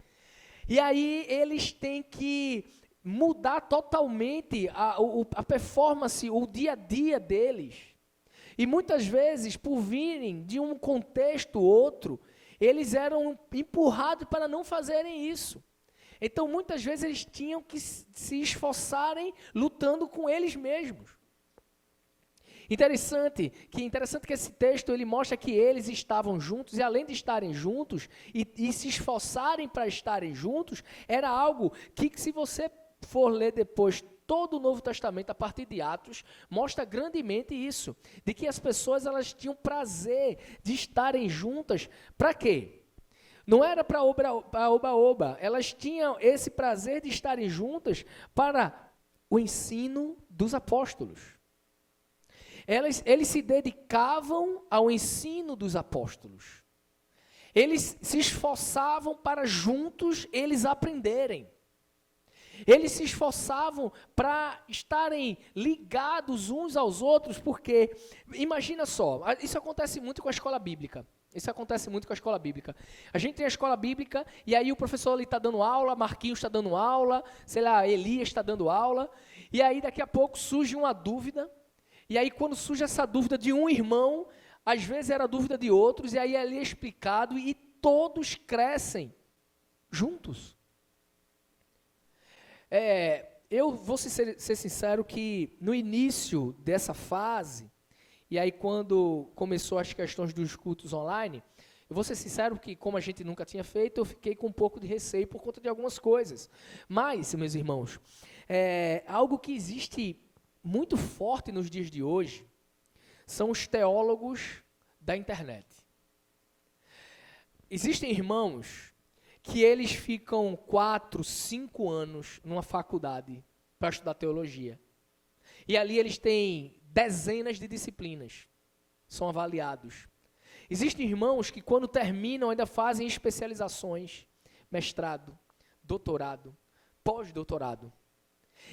E aí eles têm que mudar totalmente a performance, o dia a dia deles. E muitas vezes, por virem de um contexto outro, eles eram empurrados para não fazerem isso. Então, muitas vezes, eles tinham que se esforçarem lutando com eles mesmos. Interessante que esse texto ele mostra que eles estavam juntos, e além de estarem juntos e se esforçarem para estarem juntos, era algo que, se você for ler depois todo o Novo Testamento, a partir de Atos, mostra grandemente isso, de que as pessoas elas tinham prazer de estarem juntas. Para quê? Não era para oba-oba, elas tinham esse prazer de estarem juntas para o ensino dos apóstolos. Eles se dedicavam ao ensino dos apóstolos. Eles se esforçavam para juntos eles aprenderem. Eles se esforçavam para estarem ligados uns aos outros, porque, imagina só, isso acontece muito com a escola bíblica. A gente tem a escola bíblica, e aí o professor ali está dando aula, Marquinhos está dando aula, sei lá, Elias está dando aula, e aí daqui a pouco surge uma dúvida, e aí quando surge essa dúvida de um irmão, às vezes era dúvida de outros, e aí ali é explicado, e todos crescem juntos. Eu vou ser sincero que no início dessa fase, e aí quando começou as questões dos cultos online, eu vou ser sincero que como a gente nunca tinha feito, eu fiquei com um pouco de receio por conta de algumas coisas. Mas, meus irmãos, algo que existe muito forte nos dias de hoje, são os teólogos da internet. Existem irmãos que eles ficam 4, 5 anos numa faculdade para estudar teologia. E ali eles têm dezenas de disciplinas, são avaliados. Existem irmãos que quando terminam ainda fazem especializações, mestrado, doutorado, pós-doutorado.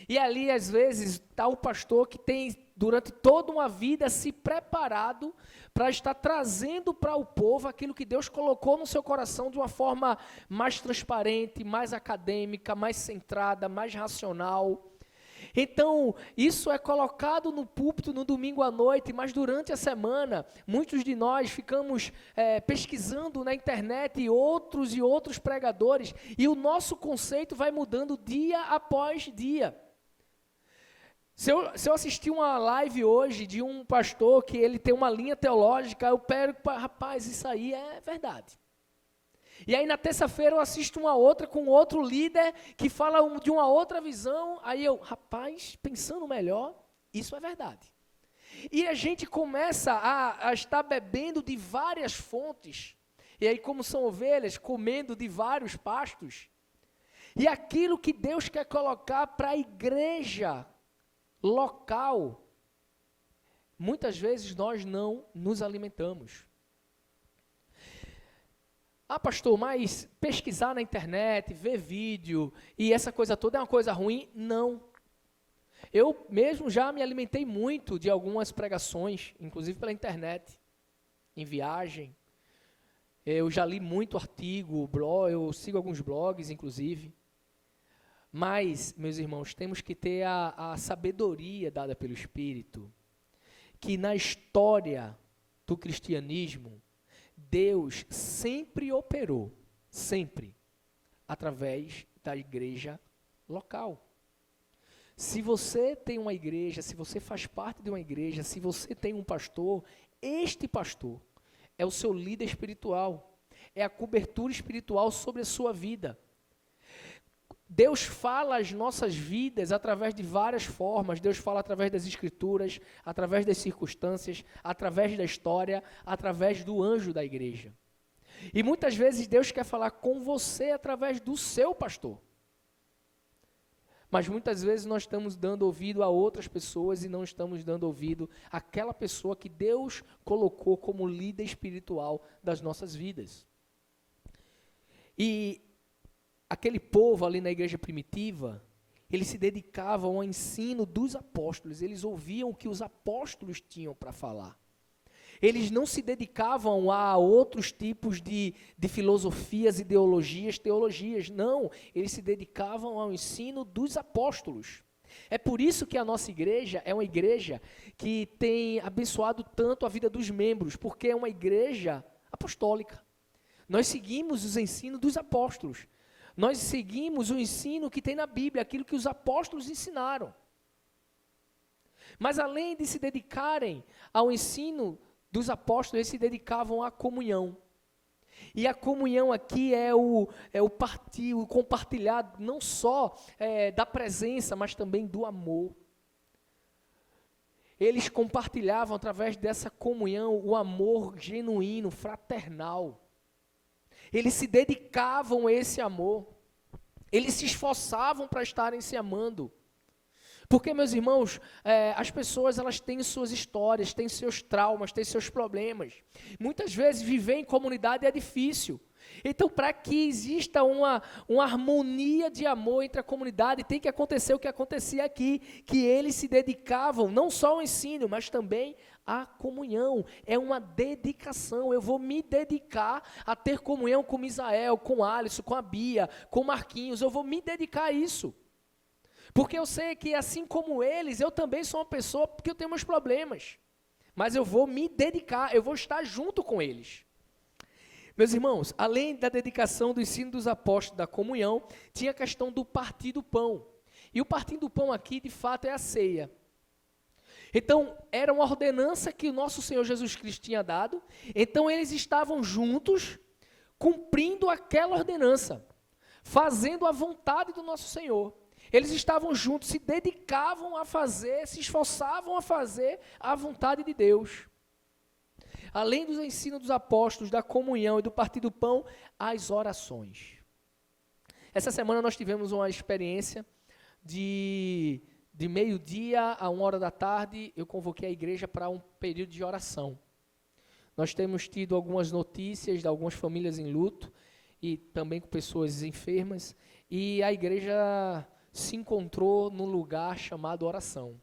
E ali, às vezes, está o pastor que tem, durante toda uma vida, se preparado para estar trazendo para o povo aquilo que Deus colocou no seu coração de uma forma mais transparente, mais acadêmica, mais centrada, mais racional. Então, isso é colocado no púlpito no domingo à noite, mas durante a semana, muitos de nós ficamos pesquisando na internet e outros pregadores, e o nosso conceito vai mudando dia após dia. Se eu assistir uma live hoje de um pastor que ele tem uma linha teológica, eu pego, rapaz, isso aí é verdade. E aí na terça-feira eu assisto uma outra com outro líder que fala de uma outra visão, aí eu, rapaz, pensando melhor, isso é verdade. E a gente começa a estar bebendo de várias fontes, e aí como são ovelhas, comendo de vários pastos, e aquilo que Deus quer colocar para a igreja local, muitas vezes nós não nos alimentamos. Ah, pastor, mas pesquisar na internet, ver vídeo e essa coisa toda é uma coisa ruim? Não. Eu mesmo já me alimentei muito de algumas pregações, inclusive pela internet, em viagem. Eu já li muito artigo, blog, eu sigo alguns blogs, inclusive. Mas, meus irmãos, temos que ter a sabedoria dada pelo Espírito, que na história do cristianismo, Deus sempre operou, sempre, através da igreja local. Se você tem uma igreja, se você faz parte de uma igreja, se você tem um pastor, este pastor é o seu líder espiritual, é a cobertura espiritual sobre a sua vida. Deus fala as nossas vidas através de várias formas. Deus fala através das escrituras, através das circunstâncias, através da história, através do anjo da igreja. E muitas vezes Deus quer falar com você através do seu pastor. Mas muitas vezes nós estamos dando ouvido a outras pessoas e não estamos dando ouvido àquela pessoa que Deus colocou como líder espiritual das nossas vidas. E aquele povo ali na igreja primitiva, eles se dedicavam ao ensino dos apóstolos, eles ouviam o que os apóstolos tinham para falar. Eles não se dedicavam a outros tipos de filosofias, ideologias, teologias, não. Eles se dedicavam ao ensino dos apóstolos. É por isso que a nossa igreja é uma igreja que tem abençoado tanto a vida dos membros, porque é uma igreja apostólica. Nós seguimos os ensinos dos apóstolos. Nós seguimos o ensino que tem na Bíblia, aquilo que os apóstolos ensinaram. Mas além de se dedicarem ao ensino dos apóstolos, eles se dedicavam à comunhão. E a comunhão aqui é o partir, o compartilhar não só da presença, mas também do amor. Eles compartilhavam através dessa comunhão o amor genuíno, fraternal. Eles se dedicavam a esse amor. Eles se esforçavam para estarem se amando. Porque, meus irmãos, as pessoas elas têm suas histórias, têm seus traumas, têm seus problemas. Muitas vezes viver em comunidade é difícil. Então, para que exista uma harmonia de amor entre a comunidade, tem que acontecer o que acontecia aqui, que eles se dedicavam não só ao ensino, mas também à comunhão. É uma dedicação. Eu vou me dedicar a ter comunhão com Misael, com Alisson, com a Bia, com Marquinhos. Eu vou me dedicar a isso. Porque eu sei que, assim como eles, eu também sou uma pessoa que eu tenho meus problemas. Mas eu vou me dedicar, eu vou estar junto com eles. Meus irmãos, além da dedicação do ensino dos apóstolos, da comunhão, tinha a questão do partir do pão. E o partir do pão aqui, de fato, é a ceia. Então, era uma ordenança que o nosso Senhor Jesus Cristo tinha dado. Então, eles estavam juntos, cumprindo aquela ordenança, fazendo a vontade do nosso Senhor. Eles estavam juntos, se dedicavam a fazer, se esforçavam a fazer a vontade de Deus. Além dos ensinos dos apóstolos, da comunhão e do partir do pão, as orações. Essa semana nós tivemos uma experiência de meio-dia a 1h da tarde, eu convoquei a igreja para um período de oração. Nós temos tido algumas notícias de algumas famílias em luto e também com pessoas enfermas, e a igreja se encontrou num lugar chamado oração.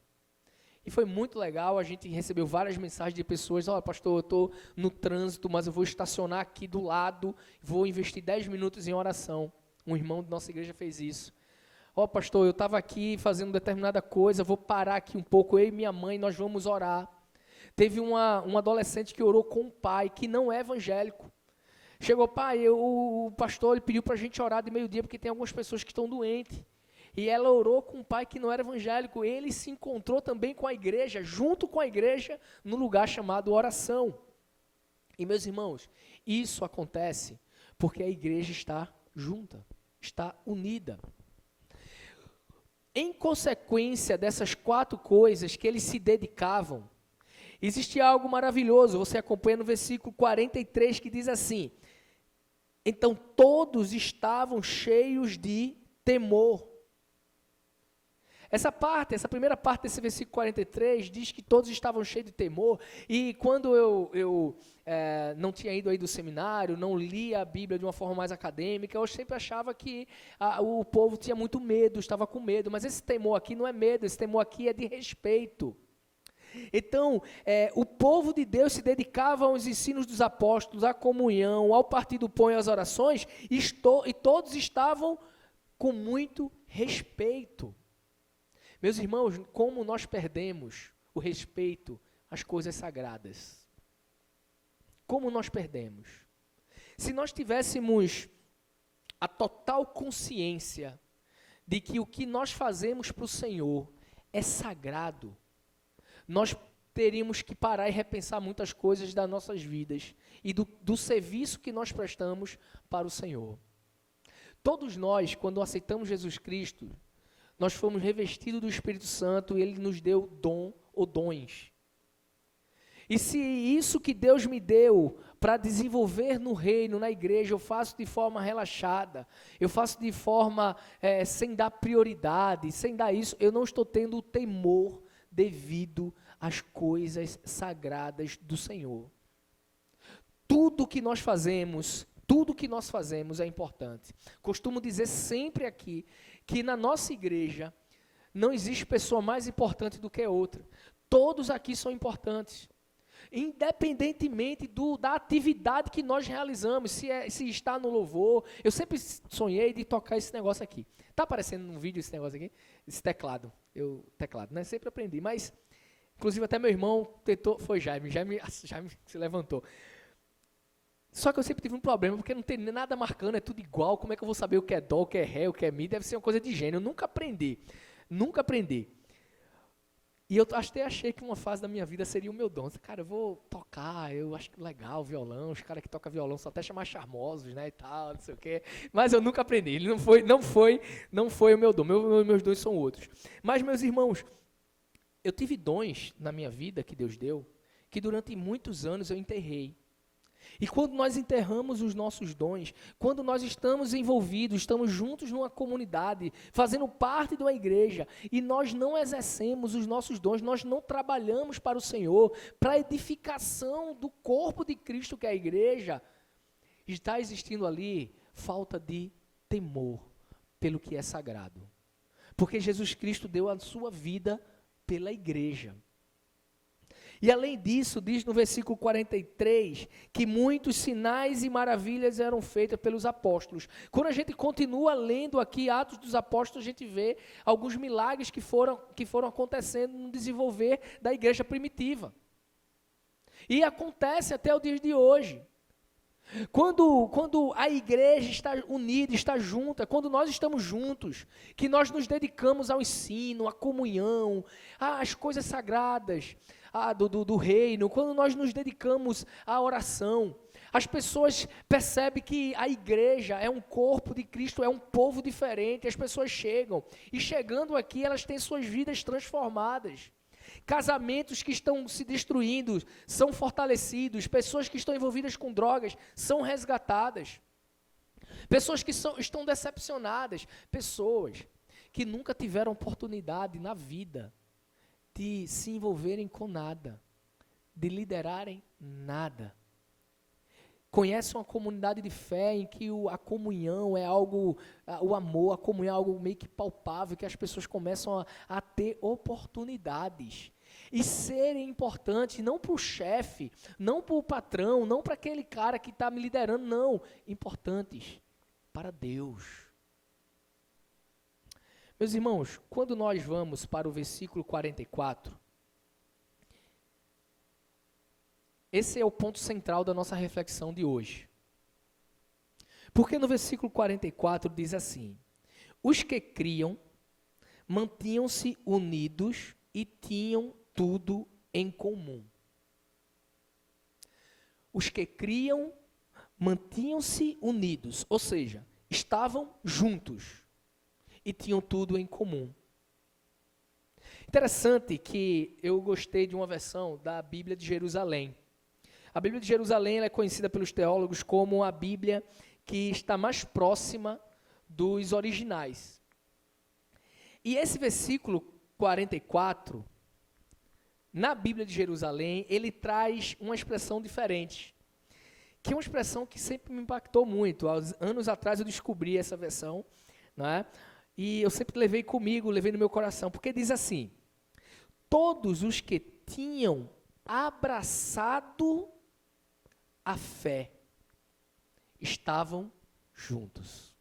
E foi muito legal, a gente recebeu várias mensagens de pessoas, olha, pastor, eu estou no trânsito, mas eu vou estacionar aqui do lado, vou investir 10 minutos em oração. Um irmão da nossa igreja fez isso. Ó, pastor, eu estava aqui fazendo determinada coisa, vou parar aqui um pouco, eu e minha mãe, nós vamos orar. Teve um adolescente que orou com um pai, que não é evangélico. Chegou, pai, o pastor ele pediu para a gente orar de meio-dia, porque tem algumas pessoas que estão doentes. E ela orou com um pai que não era evangélico. Ele se encontrou também com a igreja, junto com a igreja, no lugar chamado oração. E, meus irmãos, isso acontece porque a igreja está junta, está unida. Em consequência dessas 4 coisas que eles se dedicavam, existia algo maravilhoso. Você acompanha no versículo 43 que diz assim: então todos estavam cheios de temor. Essa primeira parte desse versículo 43 diz que todos estavam cheios de temor, e quando eu não tinha ido aí do seminário, não lia a Bíblia de uma forma mais acadêmica, eu sempre achava que o povo tinha muito medo, estava com medo, mas esse temor aqui não é medo, esse temor aqui é de respeito. Então, o povo de Deus se dedicava aos ensinos dos apóstolos, à comunhão, ao partir do pão e às orações, e todos estavam com muito respeito. Meus irmãos, como nós perdemos o respeito às coisas sagradas? Como nós perdemos? Se nós tivéssemos a total consciência de que o que nós fazemos para o Senhor é sagrado, nós teríamos que parar e repensar muitas coisas das nossas vidas e do serviço que nós prestamos para o Senhor. Todos nós, quando aceitamos Jesus Cristo, nós fomos revestidos do Espírito Santo e Ele nos deu dom ou dons. E se isso que Deus me deu para desenvolver no reino, na igreja, eu faço de forma relaxada, eu faço de forma sem dar prioridade, sem dar isso, eu não estou tendo o temor devido às coisas sagradas do Senhor. Tudo que nós fazemos é importante. Costumo dizer sempre aqui que na nossa igreja não existe pessoa mais importante do que outra. Todos aqui são importantes, independentemente da atividade que nós realizamos, se está no louvor. Eu sempre sonhei de tocar esse negócio aqui. Está aparecendo no vídeo esse negócio aqui? Esse teclado, né? Sempre aprendi, mas inclusive até meu irmão tentou, foi Jaime se levantou. Só que eu sempre tive um problema, porque não tem nada marcando, é tudo igual. Como é que eu vou saber o que é dó, o que é ré, o que é mi? Deve ser uma coisa de gênio. Eu nunca aprendi. E eu até achei que uma fase da minha vida seria o meu dom. Cara, eu vou tocar, eu acho legal o violão, os caras que tocam violão são até chamar charmosos, né, e tal, não sei o quê. Mas eu nunca aprendi, ele não foi o meu dom, meus dons são outros. Mas, meus irmãos, eu tive dons na minha vida que Deus deu, que durante muitos anos eu enterrei. E quando nós enterramos os nossos dons, quando nós estamos envolvidos, estamos juntos numa comunidade, fazendo parte de uma igreja, e nós não exercemos os nossos dons, nós não trabalhamos para o Senhor, para a edificação do corpo de Cristo que é a igreja, está existindo ali falta de temor pelo que é sagrado. Porque Jesus Cristo deu a sua vida pela igreja. E além disso, diz no versículo 43, que muitos sinais e maravilhas eram feitos pelos apóstolos. Quando a gente continua lendo aqui Atos dos Apóstolos, a gente vê alguns milagres que foram acontecendo no desenvolver da igreja primitiva. E acontece até o dia de hoje. Quando a igreja está unida, está junta, quando nós estamos juntos, que nós nos dedicamos ao ensino, à comunhão, às coisas sagradas do reino, quando nós nos dedicamos à oração, as pessoas percebem que a igreja é um corpo de Cristo, é um povo diferente, as pessoas chegam, e chegando aqui elas têm suas vidas transformadas. Casamentos que estão se destruindo são fortalecidos, pessoas que estão envolvidas com drogas são resgatadas, pessoas que estão decepcionadas, pessoas que nunca tiveram oportunidade na vida de se envolverem com nada, de liderarem nada. Conhecem uma comunidade de fé em que a comunhão é algo, o amor, a comunhão é algo meio que palpável, que as pessoas começam a ter oportunidades e serem importantes, não para o chefe, não para o patrão, não para aquele cara que está me liderando, não, importantes para Deus. Meus irmãos, quando nós vamos para o versículo 44, esse é o ponto central da nossa reflexão de hoje. Porque no versículo 44 diz assim: os que criam mantinham-se unidos e tinham tudo em comum. Os que criam mantinham-se unidos, ou seja, estavam juntos e tinham tudo em comum. Interessante que eu gostei de uma versão da Bíblia de Jerusalém. A Bíblia de Jerusalém ela é conhecida pelos teólogos como a Bíblia que está mais próxima dos originais. E esse versículo 44, na Bíblia de Jerusalém, ele traz uma expressão diferente, que é uma expressão que sempre me impactou muito. Há anos atrás eu descobri essa versão, né? E eu sempre levei comigo, levei no meu coração, porque diz assim: todos os que tinham abraçado a fé estavam juntos.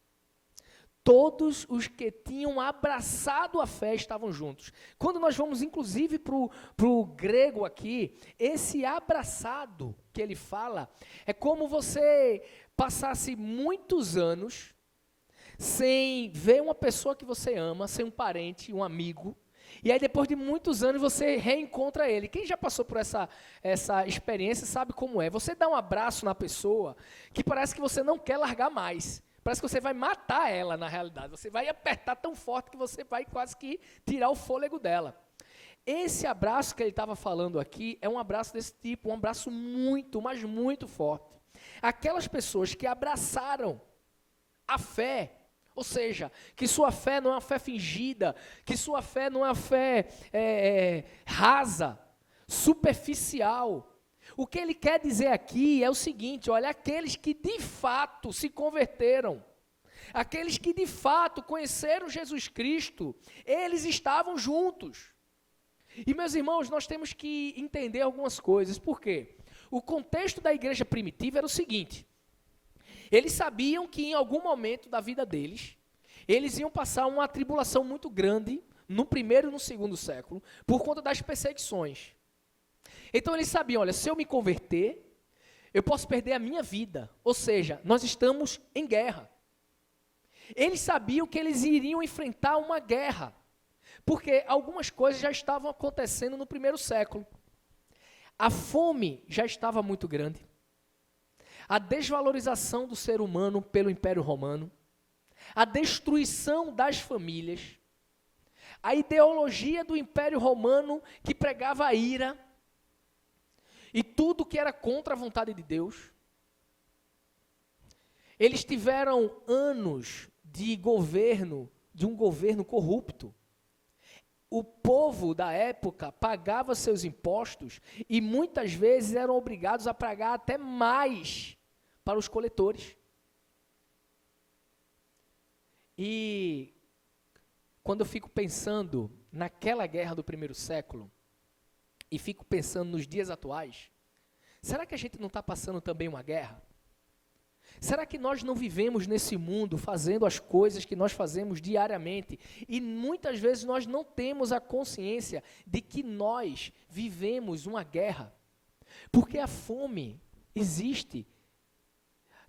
Todos os que tinham abraçado a fé estavam juntos. Quando nós vamos, inclusive, para o grego aqui, esse abraçado que ele fala, é como você passasse muitos anos sem ver uma pessoa que você ama, sem um parente, um amigo, e aí depois de muitos anos você reencontra ele. Quem já passou por essa experiência sabe como é. Você dá um abraço na pessoa que parece que você não quer largar mais. Parece que você vai matar ela na realidade. Você vai apertar tão forte que você vai quase que tirar o fôlego dela. Esse abraço que ele estava falando aqui é um abraço desse tipo, um abraço muito, mas muito forte. Aquelas pessoas que abraçaram a fé, ou seja, que sua fé não é uma fé fingida, que sua fé não é uma fé rasa, superficial. O que ele quer dizer aqui é o seguinte: olha, aqueles que de fato se converteram, aqueles que de fato conheceram Jesus Cristo, eles estavam juntos. E meus irmãos, nós temos que entender algumas coisas. Por quê? O contexto da igreja primitiva era o seguinte: eles sabiam que em algum momento da vida deles, eles iam passar uma tribulação muito grande no primeiro e no segundo século, por conta das perseguições. Então eles sabiam, olha, se eu me converter, eu posso perder a minha vida. Ou seja, nós estamos em guerra. Eles sabiam que eles iriam enfrentar uma guerra, porque algumas coisas já estavam acontecendo no primeiro século. A fome já estava muito grande. A desvalorização do ser humano pelo Império Romano, a destruição das famílias, a ideologia do Império Romano que pregava a ira e tudo que era contra a vontade de Deus. Eles tiveram anos de governo, de um governo corrupto. O povo da época pagava seus impostos e muitas vezes eram obrigados a pagar até mais para os coletores. E quando eu fico pensando naquela guerra do primeiro século e fico pensando nos dias atuais, será que a gente não está passando também uma guerra? Será que nós não vivemos nesse mundo fazendo as coisas que nós fazemos diariamente e muitas vezes nós não temos a consciência de que nós vivemos uma guerra? Porque a fome existe.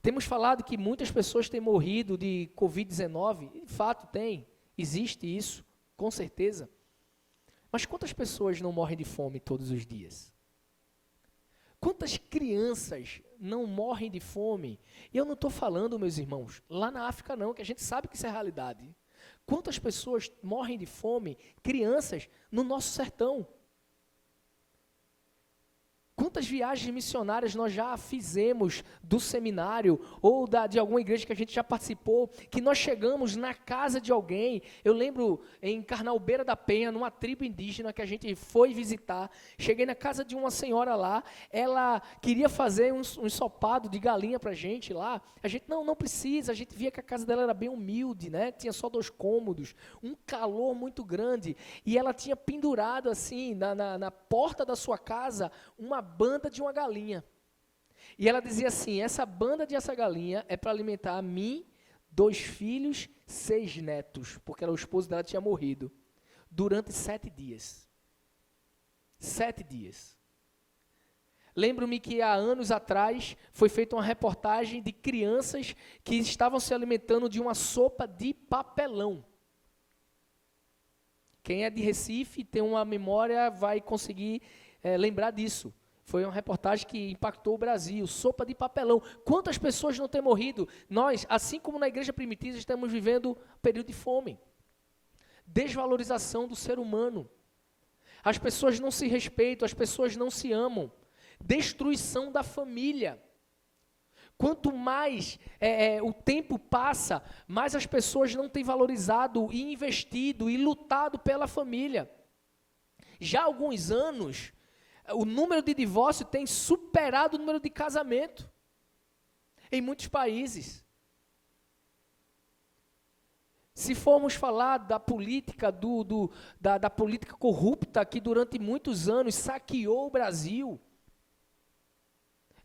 Temos falado que muitas pessoas têm morrido de Covid-19, de fato tem, existe isso, com certeza. Mas quantas pessoas não morrem de fome todos os dias? Quantas crianças não morrem de fome? E eu não estou falando, meus irmãos, lá na África não, que a gente sabe que isso é realidade. Quantas pessoas morrem de fome, crianças, no nosso sertão? Quantas viagens missionárias nós já fizemos do seminário ou de alguma igreja que a gente já participou, que nós chegamos na casa de alguém. Eu lembro em Carnalbeira da Penha, numa tribo indígena que a gente foi visitar, cheguei na casa de uma senhora lá, ela queria fazer um ensopado de galinha pra gente lá, a gente, não precisa, a gente via que a casa dela era bem humilde, né? Tinha só 2 cômodos, um calor muito grande, e ela tinha pendurado assim, na porta da sua casa, uma banda de uma galinha. E ela dizia assim, essa banda dessa galinha é para alimentar a mim, 2 filhos, 6 netos, porque o esposo dela tinha morrido, durante 7 dias. 7 dias. Lembro-me que há anos atrás foi feita uma reportagem de crianças que estavam se alimentando de uma sopa de papelão. Quem é de Recife tem uma memória, vai conseguir lembrar disso. Foi uma reportagem que impactou o Brasil, sopa de papelão. Quantas pessoas não têm morrido? Nós, assim como na igreja primitiva, estamos vivendo um período de fome. Desvalorização do ser humano. As pessoas não se respeitam, as pessoas não se amam. Destruição da família. Quanto mais o tempo passa, mais as pessoas não têm valorizado e investido e lutado pela família. Já há alguns anos, o número de divórcio tem superado o número de casamento em muitos países. Se formos falar da política, da política corrupta que durante muitos anos saqueou o Brasil,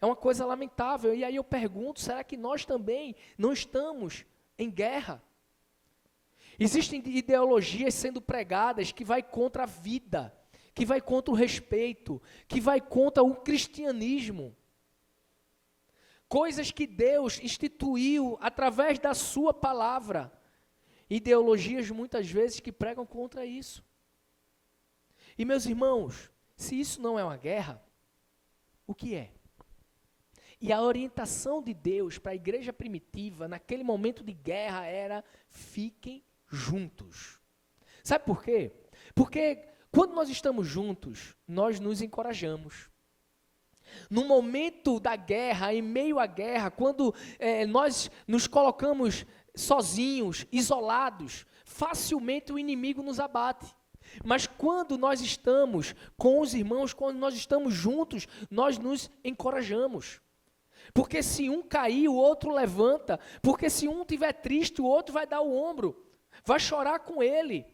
é uma coisa lamentável. E aí eu pergunto, será que nós também não estamos em guerra? Existem ideologias sendo pregadas que vai contra a vida, que vai contra o respeito, que vai contra o cristianismo. Coisas que Deus instituiu através da sua palavra. Ideologias muitas vezes que pregam contra isso. E meus irmãos, se isso não é uma guerra, o que é? E a orientação de Deus para a igreja primitiva, naquele momento de guerra, era: fiquem juntos. Sabe por quê? Porque quando nós estamos juntos, nós nos encorajamos. No momento da guerra, em meio à guerra, quando nós nos colocamos sozinhos, isolados, facilmente o inimigo nos abate. Mas quando nós estamos com os irmãos, quando nós estamos juntos, nós nos encorajamos. Porque se um cair, o outro levanta. Porque se um estiver triste, o outro vai dar o ombro, vai chorar com ele.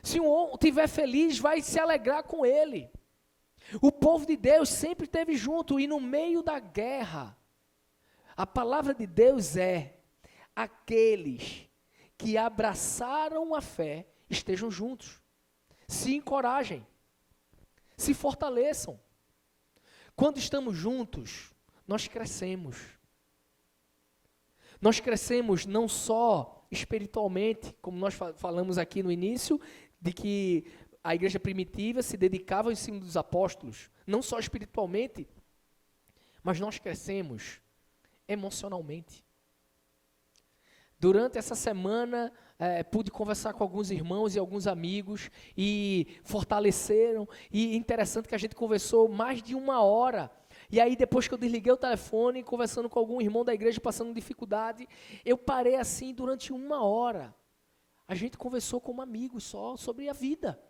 Se um estiver feliz, vai se alegrar com ele. O povo de Deus sempre esteve junto, e no meio da guerra, a palavra de Deus é: aqueles que abraçaram a fé estejam juntos, se encorajem, se fortaleçam. Quando estamos juntos, nós crescemos. Nós crescemos não só espiritualmente, como nós falamos aqui no início, de que a igreja primitiva se dedicava ao ensino dos apóstolos, não só espiritualmente, mas nós crescemos emocionalmente. Durante essa semana, pude conversar com alguns irmãos e alguns amigos, e fortaleceram, e interessante que a gente conversou mais de 1 hora, E aí depois que eu desliguei o telefone, conversando com algum irmão da igreja, passando dificuldade, eu parei assim durante 1 hora. A gente conversou como amigos só sobre a vida.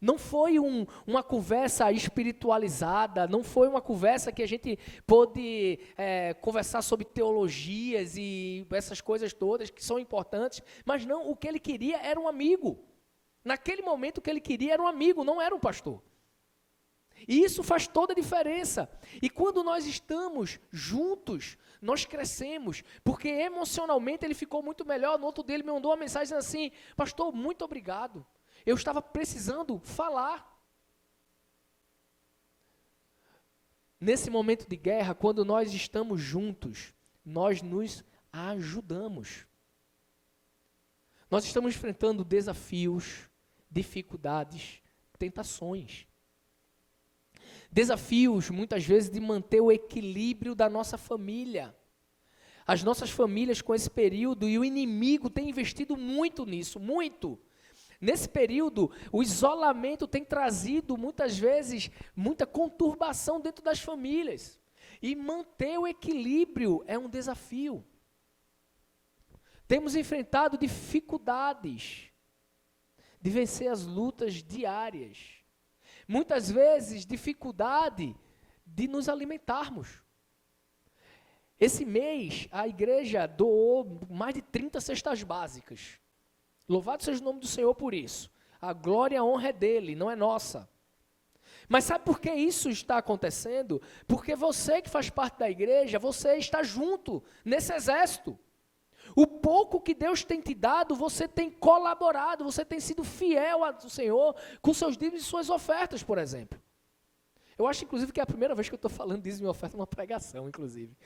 Não foi uma conversa espiritualizada, não foi uma conversa que a gente pôde conversar sobre teologias e essas coisas todas que são importantes, mas não, o que ele queria era um amigo. Naquele momento o que ele queria era um amigo, não era um pastor. E isso faz toda a diferença. E quando nós estamos juntos, nós crescemos, porque emocionalmente ele ficou muito melhor. No outro dia ele me mandou uma mensagem dizendo assim: pastor, muito obrigado. Eu estava precisando falar. Nesse momento de guerra, quando nós estamos juntos, nós nos ajudamos. Nós estamos enfrentando desafios, dificuldades, tentações. Desafios, muitas vezes, de manter o equilíbrio da nossa família. As nossas famílias com esse período, e o inimigo tem investido muito nisso, muito. Nesse período, o isolamento tem trazido, muitas vezes, muita conturbação dentro das famílias. E manter o equilíbrio é um desafio. Temos enfrentado dificuldades de vencer as lutas diárias. Muitas vezes, dificuldade de nos alimentarmos. Esse mês, a igreja doou mais de 30 cestas básicas. Louvado seja o nome do Senhor por isso. A glória e a honra é dele, não é nossa. Mas sabe por que isso está acontecendo? Porque você que faz parte da igreja, você está junto nesse exército. O pouco que Deus tem te dado, você tem colaborado, você tem sido fiel ao Senhor com seus dízimos e suas ofertas, por exemplo. Eu acho, inclusive, que é a primeira vez que eu estou falando dízimo e oferta numa pregação, inclusive.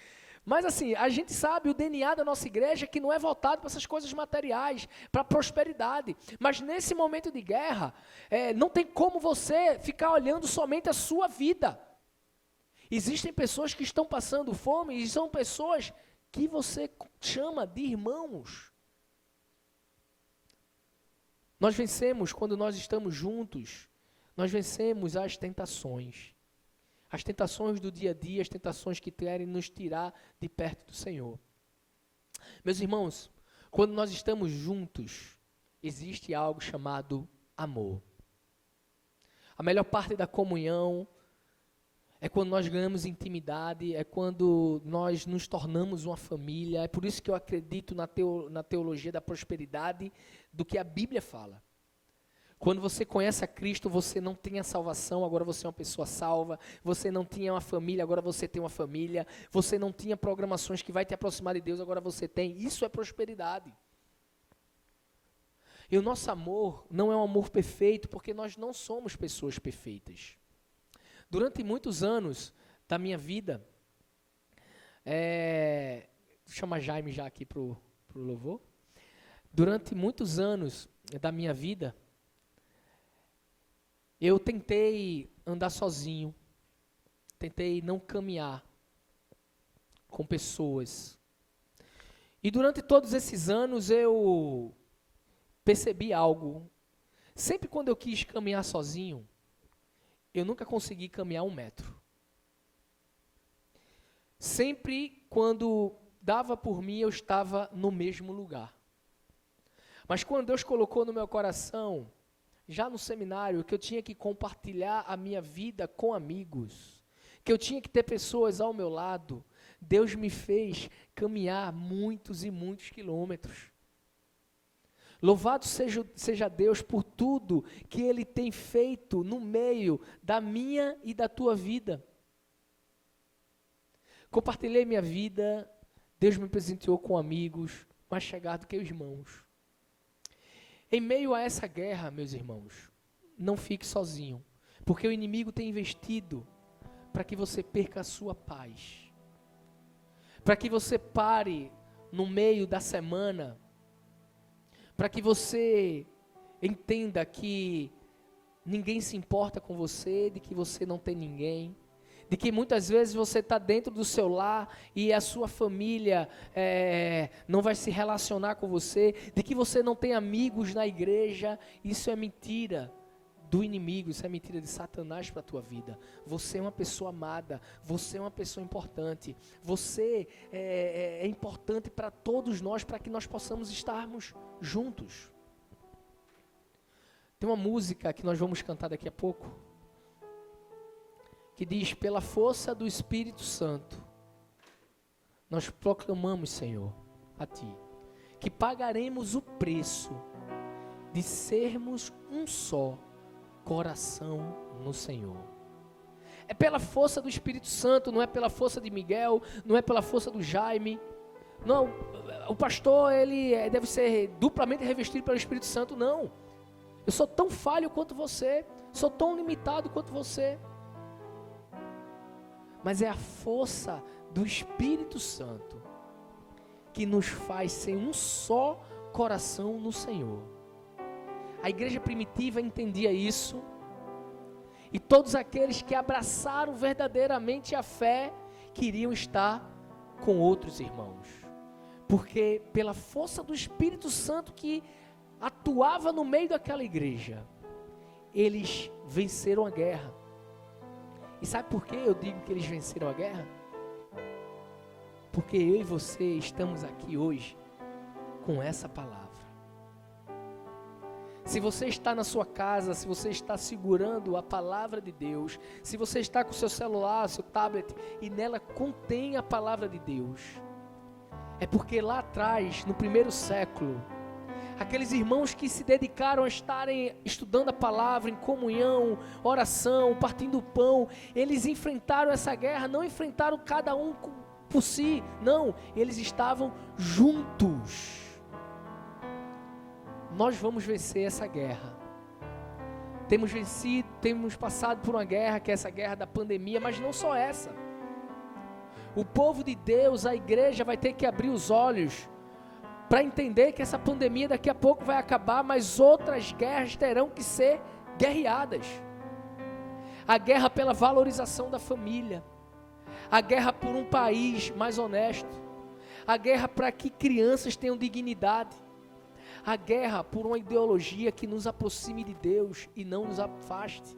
Mas assim, a gente sabe o DNA da nossa igreja que não é voltado para essas coisas materiais, para a prosperidade. Mas nesse momento de guerra, não tem como você ficar olhando somente a sua vida. Existem pessoas que estão passando fome e são pessoas que você chama de irmãos. Nós vencemos quando nós estamos juntos, nós vencemos as tentações. As tentações do dia a dia, as tentações que querem nos tirar de perto do Senhor. Meus irmãos, quando nós estamos juntos, existe algo chamado amor. A melhor parte da comunhão é quando nós ganhamos intimidade, é quando nós nos tornamos uma família. É por isso que eu acredito na teologia da prosperidade, do que a Bíblia fala. Quando você conhece a Cristo, você não tem a salvação, agora você é uma pessoa salva. Você não tinha uma família, agora você tem uma família. Você não tinha programações que vai te aproximar de Deus, agora você tem. Isso é prosperidade. E o nosso amor não é um amor perfeito, porque nós não somos pessoas perfeitas. Durante muitos anos da minha vida, vou chamar Jaime já aqui para o louvor. Durante muitos anos da minha vida, eu tentei andar sozinho, tentei não caminhar com pessoas. E durante todos esses anos eu percebi algo. Sempre quando eu quis caminhar sozinho, eu nunca consegui caminhar 1 metro. Sempre quando dava por mim, eu estava no mesmo lugar. Mas quando Deus colocou no meu coração, já no seminário, que eu tinha que compartilhar a minha vida com amigos, que eu tinha que ter pessoas ao meu lado, Deus me fez caminhar muitos e muitos quilômetros. Louvado seja Deus por tudo que Ele tem feito no meio da minha e da tua vida. Compartilhei minha vida, Deus me presenteou com amigos mais chegados que os irmãos. Em meio a essa guerra, meus irmãos, não fique sozinho, porque o inimigo tem investido para que você perca a sua paz, para que você pare no meio da semana, para que você entenda que ninguém se importa com você, de que você não tem ninguém, de que muitas vezes você está dentro do seu lar e a sua família não vai se relacionar com você, de que você não tem amigos na igreja. Isso é mentira do inimigo, isso é mentira de Satanás para a tua vida. Você é uma pessoa amada, você é uma pessoa importante, você é importante para todos nós, para que nós possamos estarmos juntos. Tem uma música que nós vamos cantar daqui a pouco, que diz: pela força do Espírito Santo, nós proclamamos, Senhor, a Ti, que pagaremos o preço de sermos um só coração no Senhor. É pela força do Espírito Santo, não é pela força de Miguel, não é pela força do Jaime. Não, o pastor, ele deve ser duplamente revestido pelo Espírito Santo, não. Eu sou tão falho quanto você, sou tão limitado quanto você. Mas é a força do Espírito Santo que nos faz ser um só coração no Senhor. A igreja primitiva entendia isso, e todos aqueles que abraçaram verdadeiramente a fé queriam estar com outros irmãos, porque pela força do Espírito Santo que atuava no meio daquela igreja, eles venceram a guerra. E sabe por que eu digo que eles venceram a guerra? Porque eu e você estamos aqui hoje com essa palavra. Se você está na sua casa, se você está segurando a palavra de Deus, se você está com o seu celular, seu tablet, e nela contém a palavra de Deus, é porque lá atrás, no primeiro século, aqueles irmãos que se dedicaram a estarem estudando a palavra, em comunhão, oração, partindo o pão, eles enfrentaram essa guerra, não enfrentaram cada um por si, não, eles estavam juntos. Nós vamos vencer essa guerra. Temos vencido, temos passado por uma guerra, que é essa guerra da pandemia, mas não só essa. O povo de Deus, a igreja, vai ter que abrir os olhos para entender que essa pandemia daqui a pouco vai acabar, mas outras guerras terão que ser guerreadas. A guerra pela valorização da família, a guerra por um país mais honesto, a guerra para que crianças tenham dignidade, a guerra por uma ideologia que nos aproxime de Deus e não nos afaste.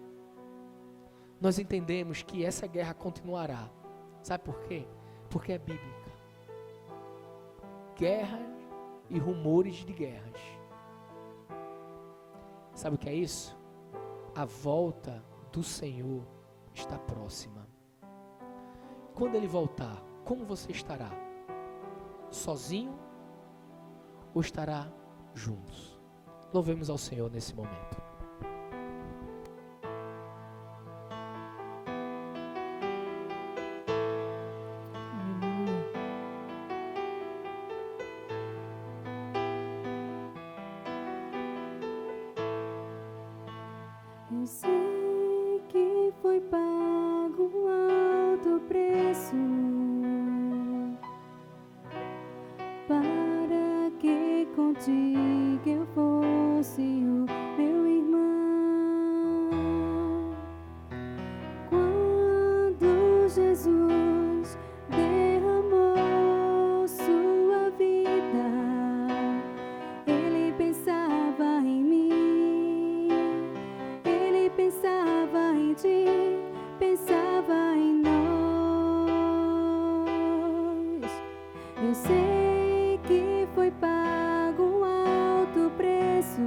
Nós entendemos que essa guerra continuará. Sabe por quê? Porque é bíblica. Guerra e rumores de guerras. Sabe o que é isso? A volta do Senhor está próxima. Quando Ele voltar, como você estará? Sozinho ou estará juntos? Louvemos ao Senhor nesse momento. Eu sei que foi pago um alto preço para que contigo eu fosse o meu irmão. Quando Jesus derramou sua vida, Ele pensava em mim, Ele pensava em ti, pensava em nós. Eu sei que foi pago um alto preço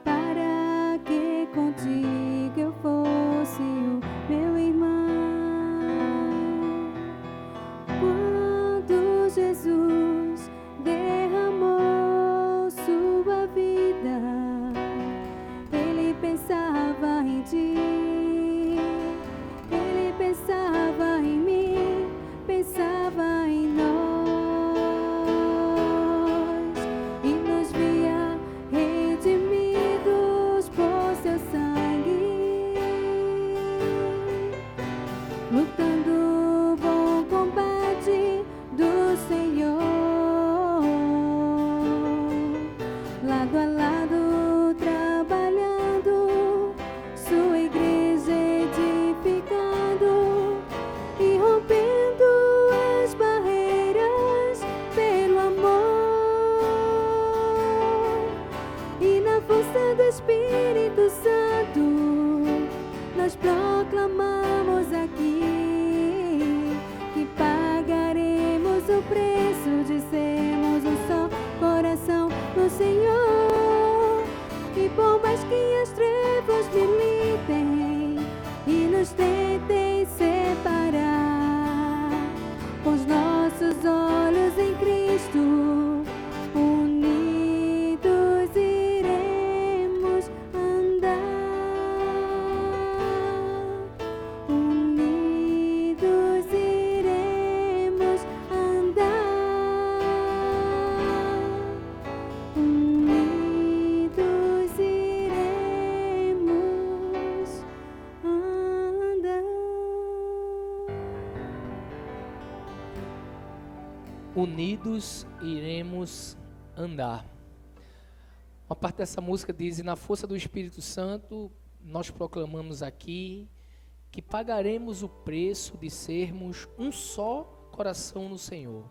para que contigo eu fosse o meu irmão. Quando Jesus derramou sua vida, Ele pensava em ti, Ele pensava em mim, pensava em nós, e nos via redimidos por seu sangue, lutando o bom combate do Senhor, lado a lado trabalhando, sua igreja unidos iremos andar. Uma parte dessa música diz: e na força do Espírito Santo, nós proclamamos aqui que pagaremos o preço de sermos um só coração no Senhor.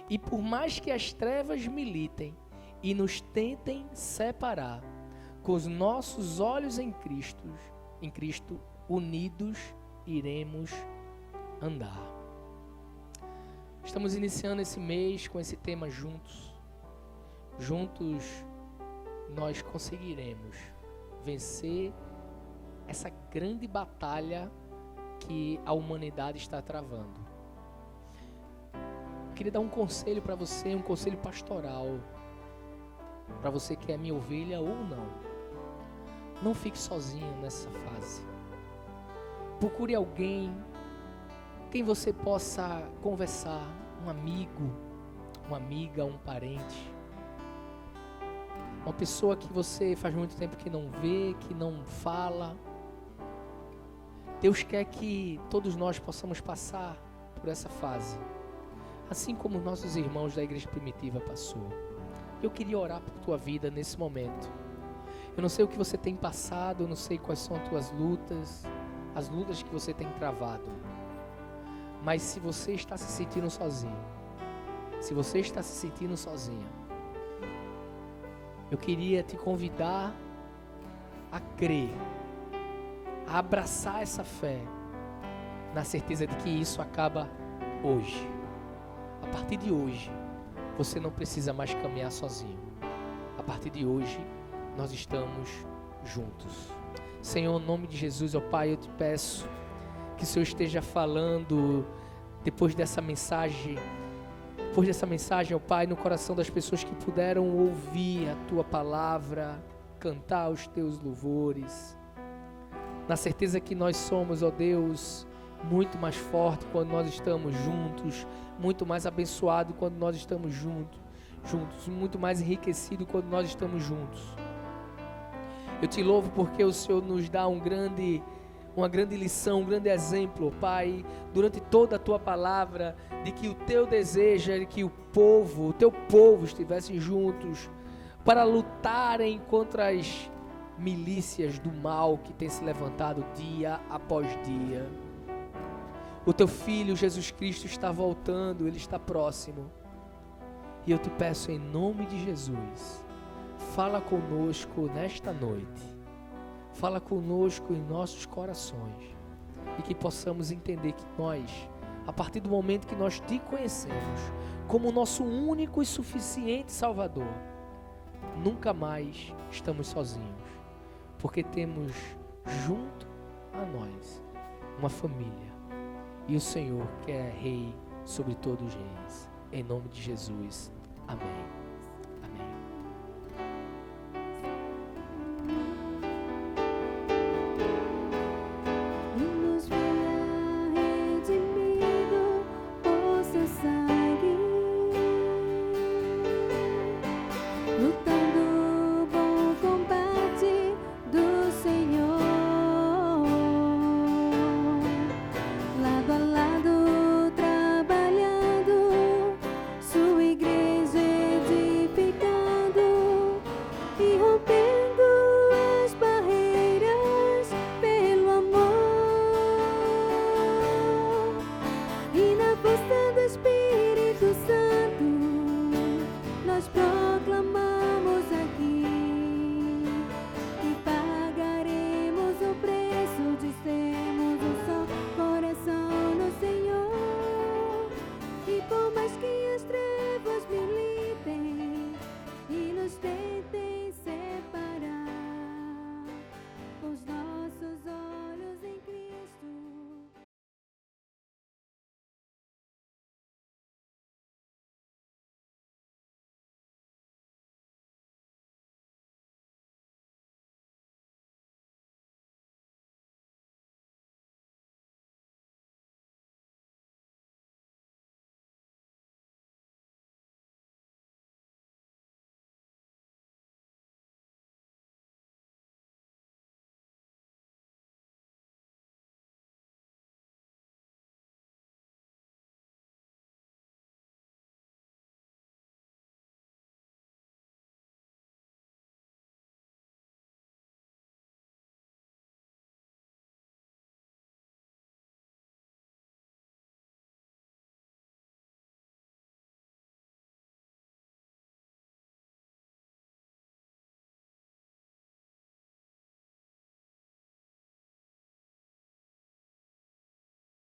E por mais que as trevas militem e nos tentem separar, com os nossos olhos em Cristo, unidos iremos andar. Estamos iniciando esse mês com esse tema juntos. Juntos nós conseguiremos vencer essa grande batalha que a humanidade está travando. Eu queria dar um conselho para você, um conselho pastoral, para você que é minha ovelha ou não. Não fique sozinho nessa fase. Procure alguém, quem você possa conversar, um amigo, uma amiga, um parente. Uma pessoa que você faz muito tempo que não vê, que não fala. Deus quer que todos nós possamos passar por essa fase, assim como nossos irmãos da igreja primitiva passou. Eu queria orar por tua vida nesse momento. Eu não sei o que você tem passado, eu não sei quais são as tuas lutas, as lutas que você tem travado. Mas se você está se sentindo sozinho, se você está se sentindo sozinha, eu queria te convidar a crer, a abraçar essa fé, na certeza de que isso acaba hoje. A partir de hoje, você não precisa mais caminhar sozinho. A partir de hoje, nós estamos juntos. Senhor, em nome de Jesus, ó Pai, eu te peço que o Senhor esteja falando depois dessa mensagem, ó Pai, no coração das pessoas que puderam ouvir a tua palavra, cantar os teus louvores, na certeza que nós somos, ó Deus, muito mais forte quando nós estamos juntos, muito mais abençoado quando nós estamos juntos, muito mais enriquecido quando nós estamos juntos. Eu te louvo porque o Senhor nos dá uma grande lição, um grande exemplo, Pai, durante toda a tua palavra, de que o teu desejo é que o teu povo estivessem juntos para lutarem contra as milícias do mal que tem se levantado dia após dia. O teu Filho Jesus Cristo está voltando, Ele está próximo. E eu te peço em nome de Jesus, fala conosco nesta noite. Fala conosco em nossos corações. E que possamos entender que nós, a partir do momento que nós te conhecemos como nosso único e suficiente Salvador, nunca mais estamos sozinhos. Porque temos junto a nós uma família. E o Senhor que é Rei sobre todos os reis. Em nome de Jesus. Amém.